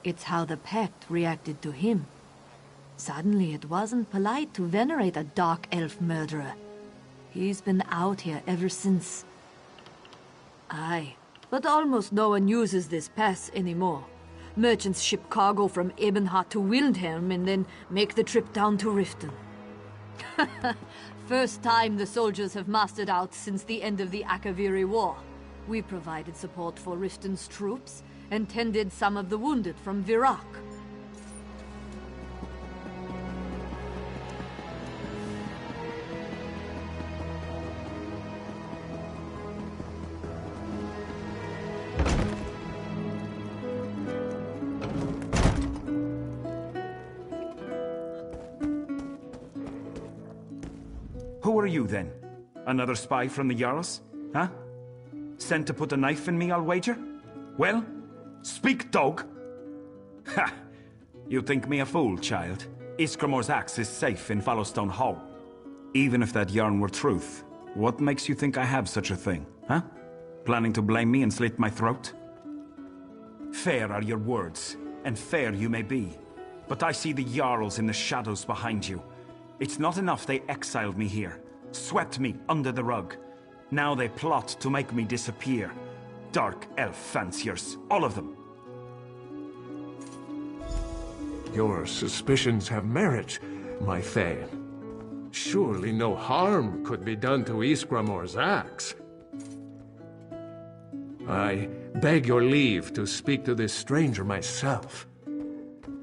It's how the Pact reacted to him. Suddenly it wasn't polite to venerate a dark elf murderer. He's been out here ever since. Aye, but almost no one uses this pass anymore. Merchants ship cargo from Ebonheart to Wildhelm and then make the trip down to Riften. First time the soldiers have mustered out since the end of the Akaviri War. We provided support for Riften's troops and tended some of the wounded from Virak. Who are you, then? Another spy from the Jarls? Huh? Sent to put a knife in me, I'll wager? Well, speak, dog! Ha! You think me a fool, child? Iskramor's axe is safe in Fallowstone Hall. Even if that yarn were truth, what makes you think I have such a thing, huh? Planning to blame me and slit my throat? Fair are your words, and fair you may be. But I see the Jarls in the shadows behind you. It's not enough they exiled me here, swept me under the rug. Now they plot to make me disappear. Dark elf fanciers, all of them. Your suspicions have merit, my Thane. Surely no harm could be done to Iskramor's axe. I beg your leave to speak to this stranger myself.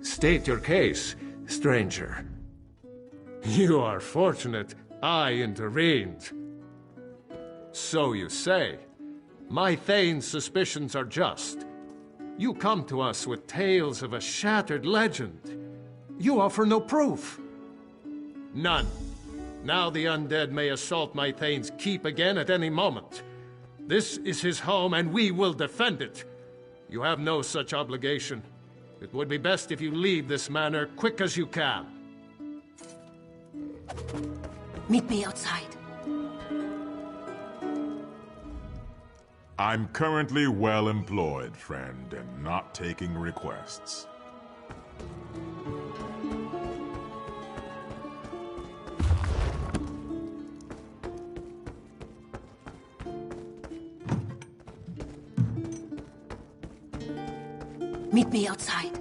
State your case, stranger. You are fortunate I intervened. So you say. My Thane's suspicions are just. You come to us with tales of a shattered legend. You offer no proof. None. Now the undead may assault my Thane's keep again at any moment. This is his home, and we will defend it. You have no such obligation. It would be best if you leave this manor quick as you can. Meet me outside. I'm currently well employed, friend, and not taking requests. Meet me outside.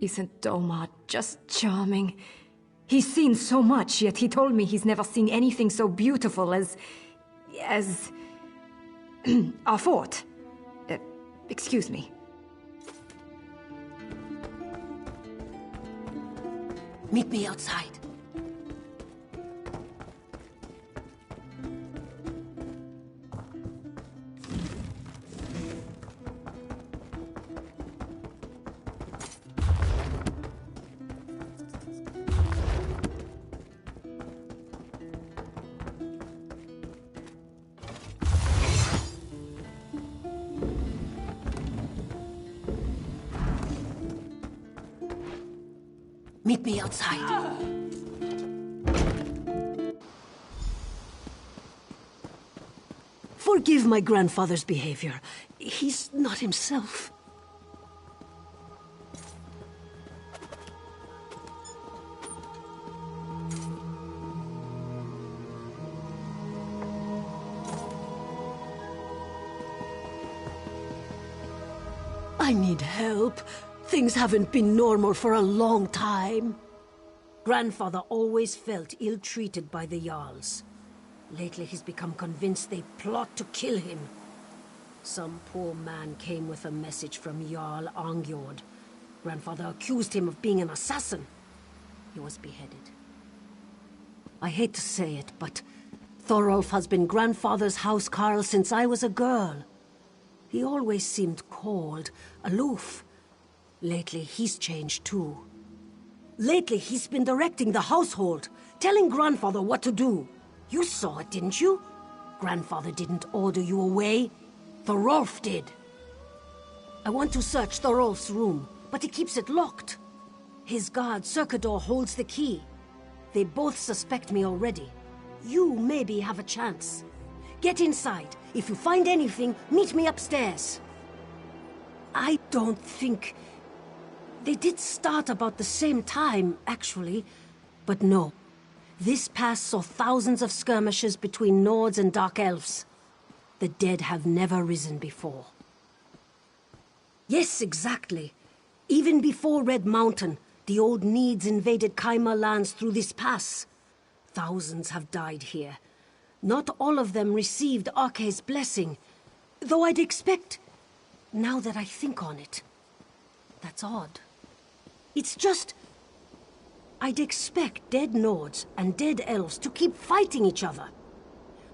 Isn't Domar just charming? He's seen so much, yet he told me he's never seen anything so beautiful as our fort. Excuse me. Meet me outside. Meet me outside. Forgive my grandfather's behavior. He's not himself. I need help. Things haven't been normal for a long time. Grandfather always felt ill-treated by the Jarls. Lately he's become convinced they plot to kill him. Some poor man came with a message from Jarl Angjord. Grandfather accused him of being an assassin. He was beheaded. I hate to say it, but Thorolf has been Grandfather's housecarl since I was a girl. He always seemed cold, aloof. Lately, he's changed too. Lately, he's been directing the household, telling Grandfather what to do. You saw it, didn't you? Grandfather didn't order you away. Thorolf did. I want to search Thorolf's room, but he keeps it locked. His guard, Circador, holds the key. They both suspect me already. You maybe have a chance. Get inside. If you find anything, meet me upstairs. I don't think... They did start about the same time, actually. But no. This pass saw thousands of skirmishes between Nords and Dark Elves. The dead have never risen before. Yes, exactly. Even before Red Mountain, the old Needs invaded Kaima lands through this pass. Thousands have died here. Not all of them received Arke's blessing, though I'd expect, now that I think on it. That's odd. It's just... I'd expect dead Nords and dead Elves to keep fighting each other.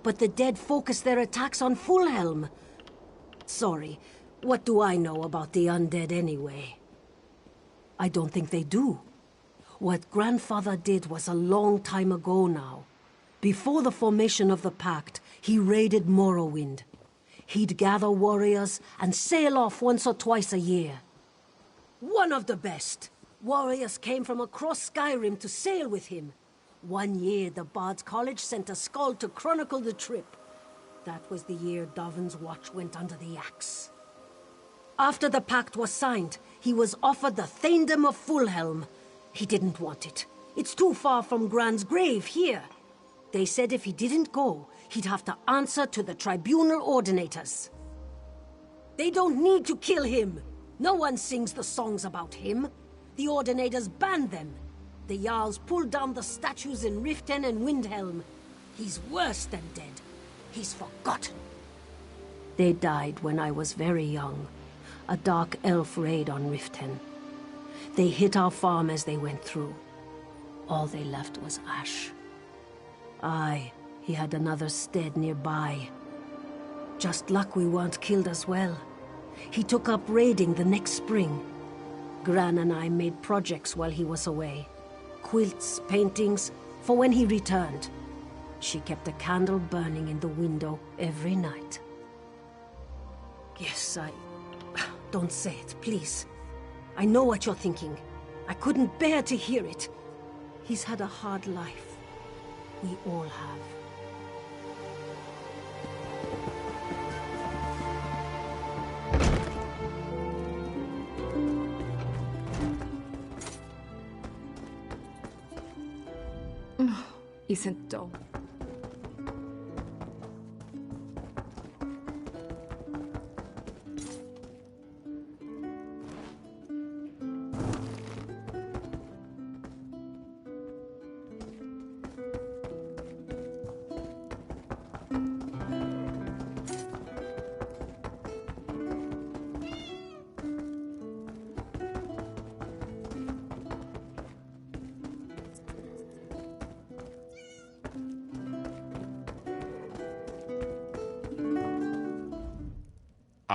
But the dead focus their attacks on Fulhelm. Sorry, what do I know about the undead anyway? I don't think they do. What Grandfather did was a long time ago now. Before the formation of the Pact, he raided Morrowind. He'd gather warriors and sail off once or twice a year. One of the best. Warriors came from across Skyrim to sail with him. One year, the Bard's College sent a skald to chronicle the trip. That was the year Davin's watch went under the axe. After the pact was signed, he was offered the Thanedom of Fulhelm. He didn't want it. It's too far from Gran's grave here. They said if he didn't go, he'd have to answer to the tribunal ordinators. They don't need to kill him. No one sings the songs about him. The ordinators banned them. The Jarls pulled down the statues in Riften and Windhelm. He's worse than dead. He's forgotten. They died when I was very young. a dark elf raid on Riften. They hit our farm as they went through. All they left was ash. Aye, he had another stead nearby. Just luck we weren't killed as well. He took up raiding the next spring. Gran and I made projects while he was away. Quilts, paintings, for when he returned. She kept a candle burning in the window every night. Yes, Don't say it, please. I know what you're thinking. I couldn't bear to hear it. He's had a hard life. We all have. Isn't dull.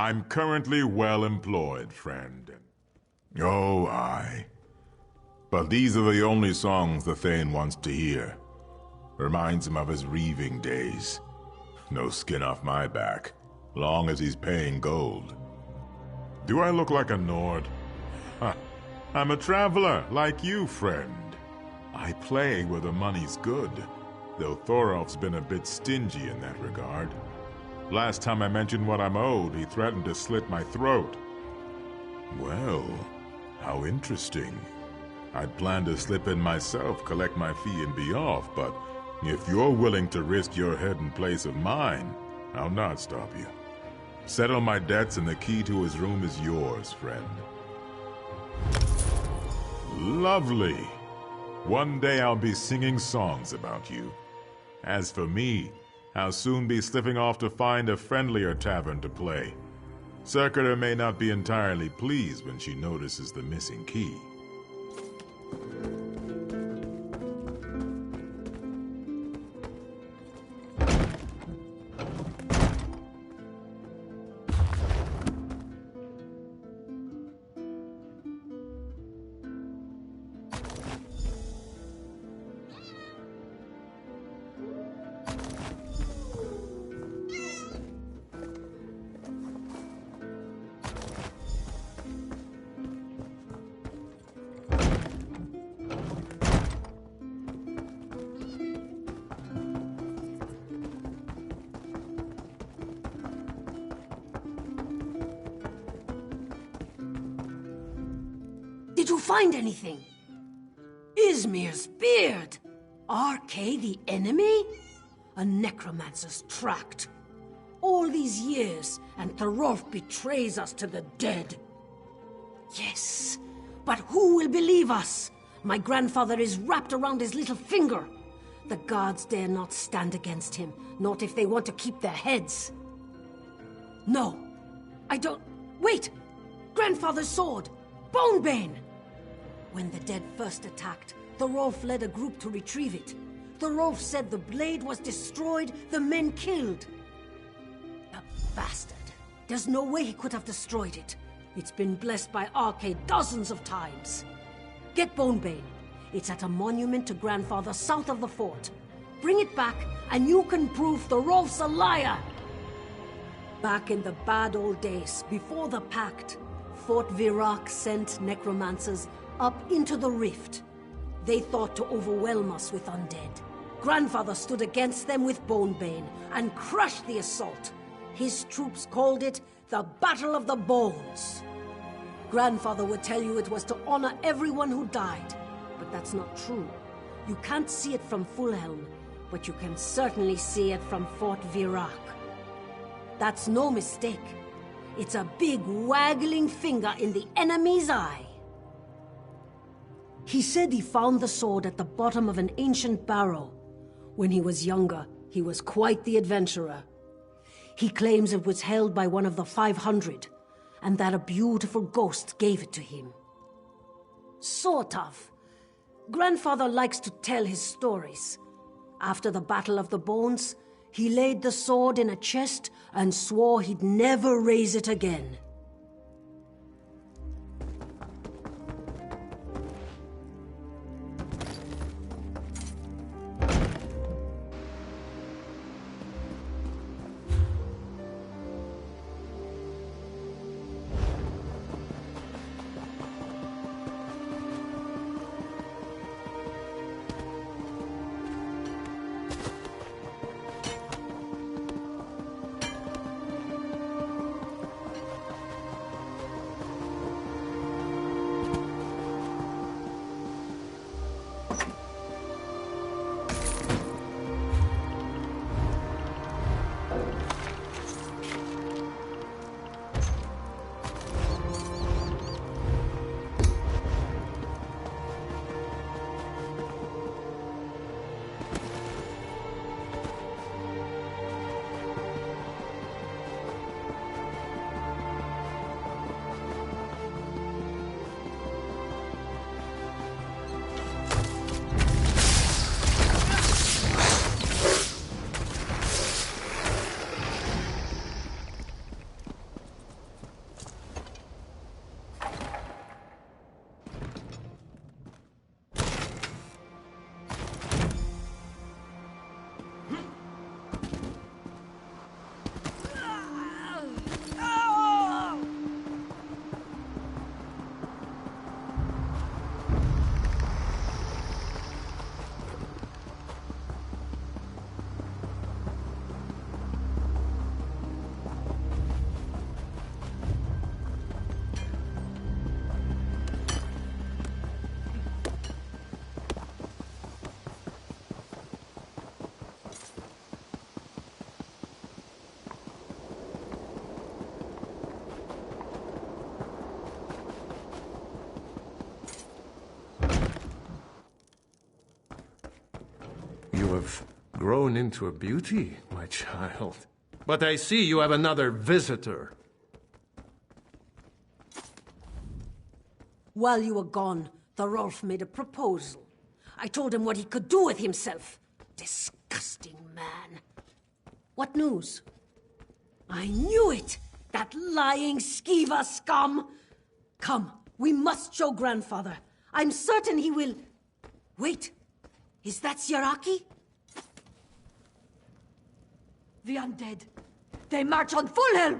I'm currently well employed, friend. Oh, aye. But these are the only songs the Thane wants to hear. Reminds him of his reaving days. No skin off my back, long as he's paying gold. Do I look like a Nord? Huh. I'm a traveler, like you, friend. I play where the money's good, though Thorolf's been a bit stingy in that regard. Last time I mentioned what I'm owed, he threatened to slit my throat. Well, how interesting. I'd planned to slip in myself, collect my fee, and be off, but if you're willing to risk your head in place of mine, I'll not stop you. Settle my debts and the key to his room is yours, friend. Lovely. One day I'll be singing songs about you. As for me, I'll soon be slipping off to find a friendlier tavern to play. Circular may not be entirely pleased when she notices the missing key. Did you find anything? Izmir's beard! RK the enemy? A necromancer's tract. All these years, and Thorolf betrays us to the dead. Yes, but who will believe us? My grandfather is wrapped around his little finger. The guards dare not stand against him, not if they want to keep their heads. No, I don't... Wait! Grandfather's sword! Bonebane! When the dead first attacked, Thorolf led a group to retrieve it. Thorolf said the blade was destroyed, the men killed. The bastard. There's no way he could have destroyed it. It's been blessed by RK dozens of times. Get Bonebane. It's at a monument to Grandfather south of the fort. Bring it back, and you can prove Thorolf's a liar! Back in the bad old days, before the Pact, Fort Virak sent necromancers up into the rift. They thought to overwhelm us with undead. Grandfather stood against them with Bonebane and crushed the assault. His troops called it the Battle of the Bones. Grandfather would tell you it was to honor everyone who died, but that's not true. You can't see it from Fulhelm, but you can certainly see it from Fort Virak. That's no mistake. It's a big waggling finger in the enemy's eye. He said he found the sword at the bottom of an ancient barrow. When he was younger, he was quite the adventurer. He claims it was held by one of the 500. and that a beautiful ghost gave it to him. Sort of. Grandfather likes to tell his stories. After the Battle of the Bones, he laid the sword in a chest and swore he'd never raise it again. You have grown into a beauty, my child. But I see you have another visitor. While you were gone, Thorolf made a proposal. I told him what he could do with himself. Disgusting man. What news? I knew it! That lying skeever scum! Come, we must show Grandfather. I'm certain he will... Wait, is that Siraki? The undead. They march on Fulhelm!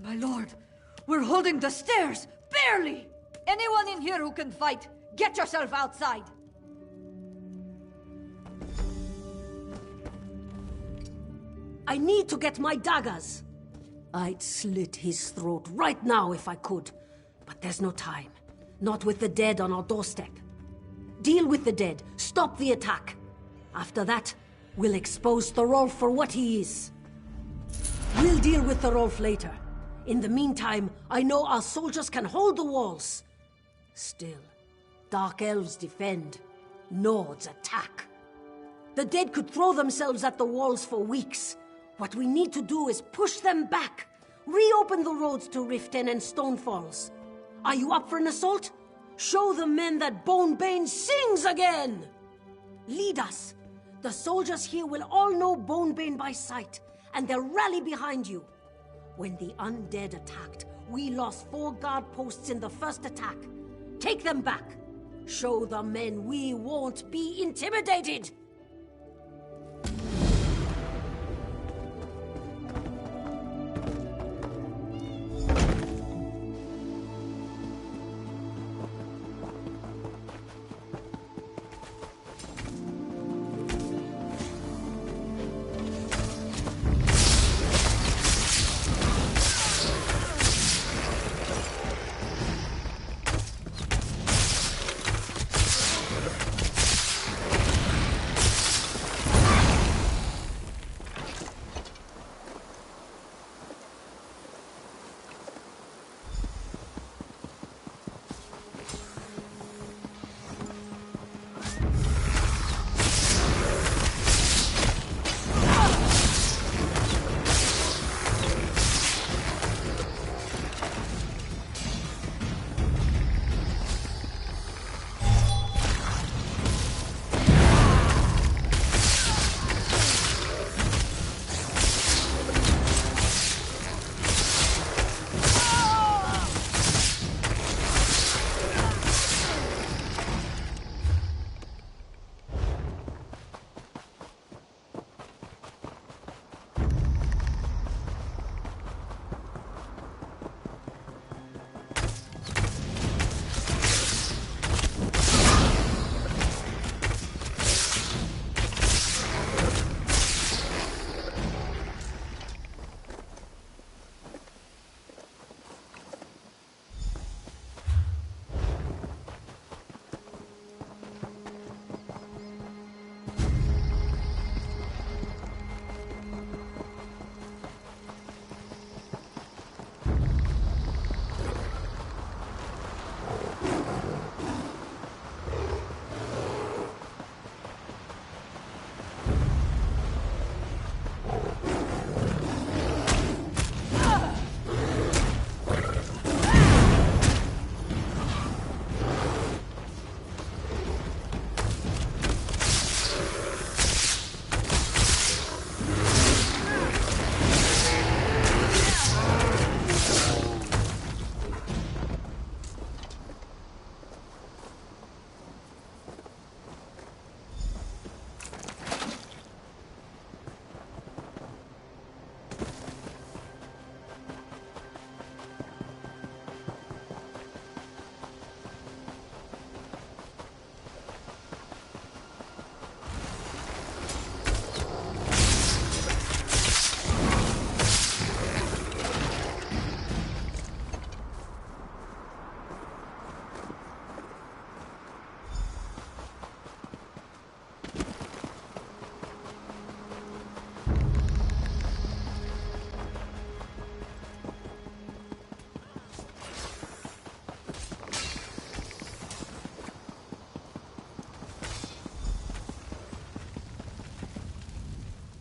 My lord, we're holding the stairs, barely! Anyone in here who can fight, get yourself outside! I need to get my daggers. I'd slit his throat right now if I could. But there's no time. Not with the dead on our doorstep. Deal with the dead. Stop the attack. After that, we'll expose Thorolf for what he is. We'll deal with Thorolf later. In the meantime, I know our soldiers can hold the walls. Still, Dark Elves defend. Nords attack. The dead could throw themselves at the walls for weeks. What we need to do is push them back. Reopen the roads to Riften and Stonefalls. Are you up for an assault? Show the men that Bonebane sings again! Lead us. The soldiers here will all know Bonebane by sight, and they'll rally behind you. When the undead attacked, we lost 4 guard posts in the first attack. Take them back. Show the men we won't be intimidated!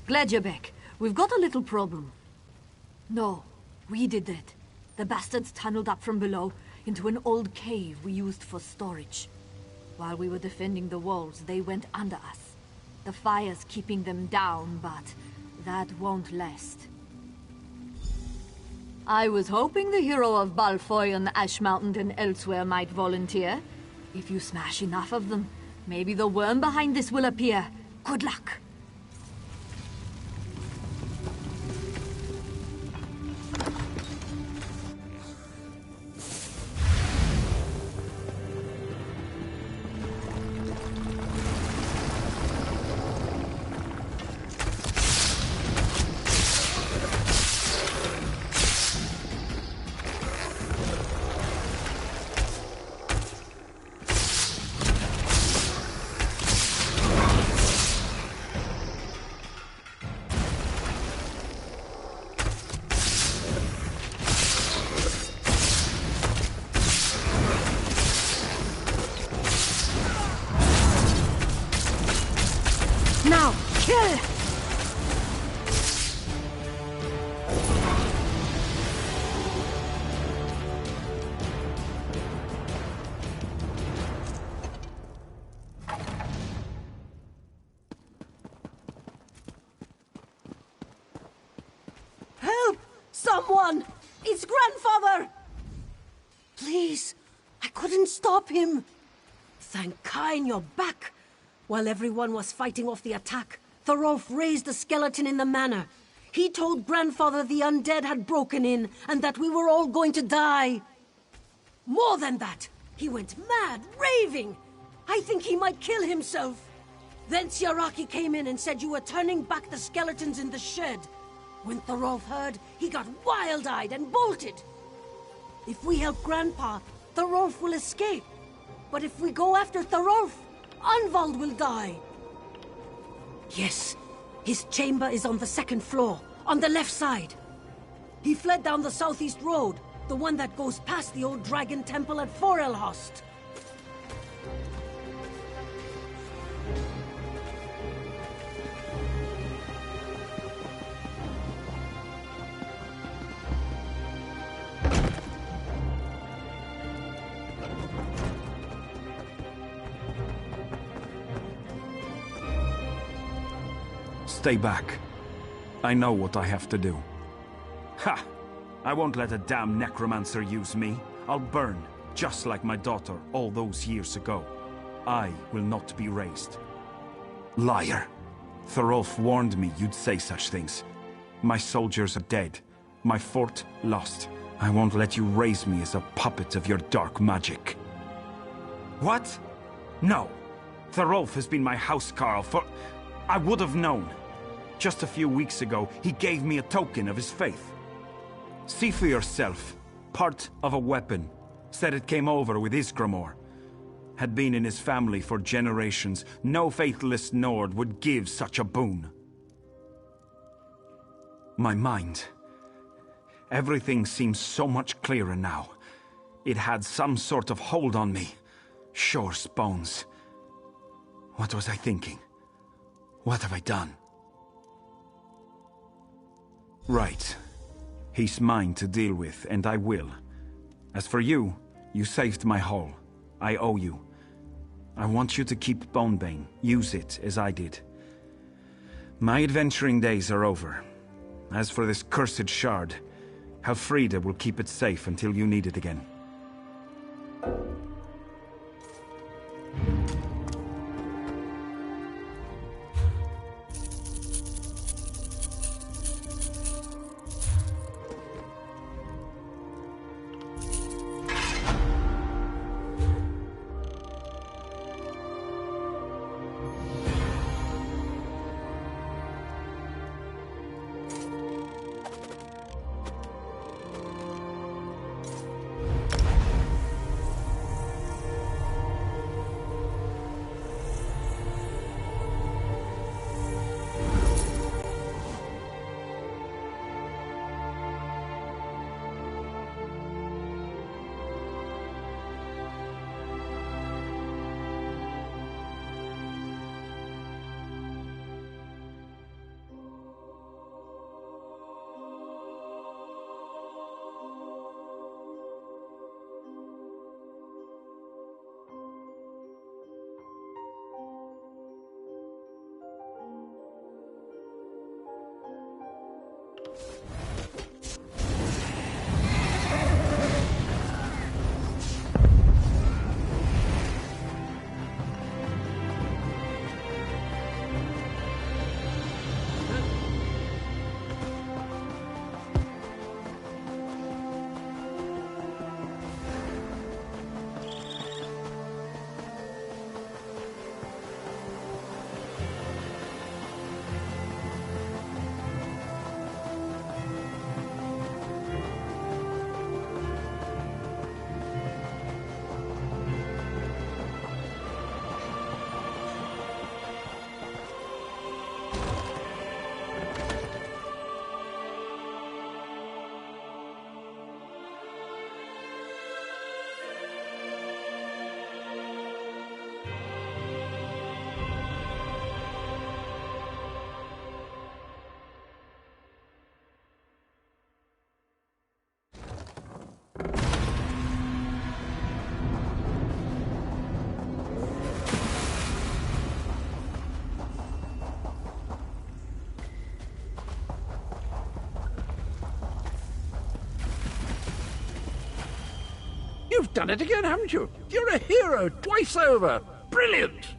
Glad you're back. We've got a little problem. No, we did it. The bastards tunneled up from below into an old cave we used for storage. While we were defending the walls, they went under us. The fire's keeping them down, but that won't last. I was hoping the hero of Balfoy on the Ash Mountain and elsewhere might volunteer. If you smash enough of them, maybe the worm behind this will appear. Good luck. Now, kill! Help! Someone! It's grandfather! Please, I couldn't stop him. Thank Kain you're back. While everyone was fighting off the attack, Thorolf raised the skeleton in the manor. He told grandfather the undead had broken in and that we were all going to die. More than that, he went mad, raving. I think he might kill himself. Then Siaraki came in and said you were turning back the skeletons in the shed. When Thorolf heard, he got wild-eyed and bolted. If we help Grandpa, Thorolf will escape. But if we go after Thorolf, Anvald will die. Yes, his chamber is on the second floor, on the left side. He fled down the southeast road, the one that goes past the old dragon temple at Forelhost. Stay back. I know what I have to do. Ha! I won't let a damn necromancer use me. I'll burn, just like my daughter all those years ago. I will not be raised. Liar! Thorolf warned me you'd say such things. My soldiers are dead. My fort lost. I won't let you raise me as a puppet of your dark magic. What? No. Thorolf has been my housecarl for... I would have known. Just a few weeks ago, he gave me a token of his faith. See for yourself. Part of a weapon. Said it came over with Isgramor. Had been in his family for generations. No faithless Nord would give such a boon. My mind. Everything seems so much clearer now. It had some sort of hold on me. Shore's bones. What was I thinking? What have I done? Right. He's mine to deal with, and I will. As for you, you saved my hull. I owe you. I want you to keep Bonebane. Use it, as I did. My adventuring days are over. As for this cursed shard, Helfrida will keep it safe until you need it again. You've done it again, haven't you? You're a hero, twice over. Brilliant!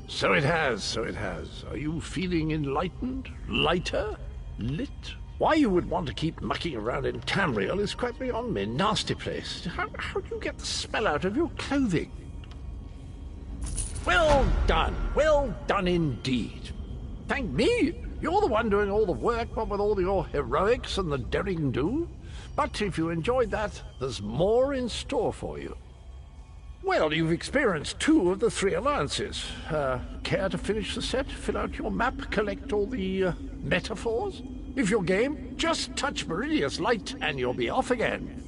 So it has, so it has. Are you feeling enlightened? Lighter? Lit? Why you would want to keep mucking around in Tamriel is quite beyond me. Nasty place. How do you get the smell out of your clothing? Well done indeed. Thank me. You're the one doing all the work, what with all your heroics and the derring-do. But if you enjoyed that, there's more in store for you. Well, you've experienced 2 of the 3 alliances. Care to finish the set? Fill out your map, collect all the metaphors? If you're game, just touch Meridia's light and you'll be off again.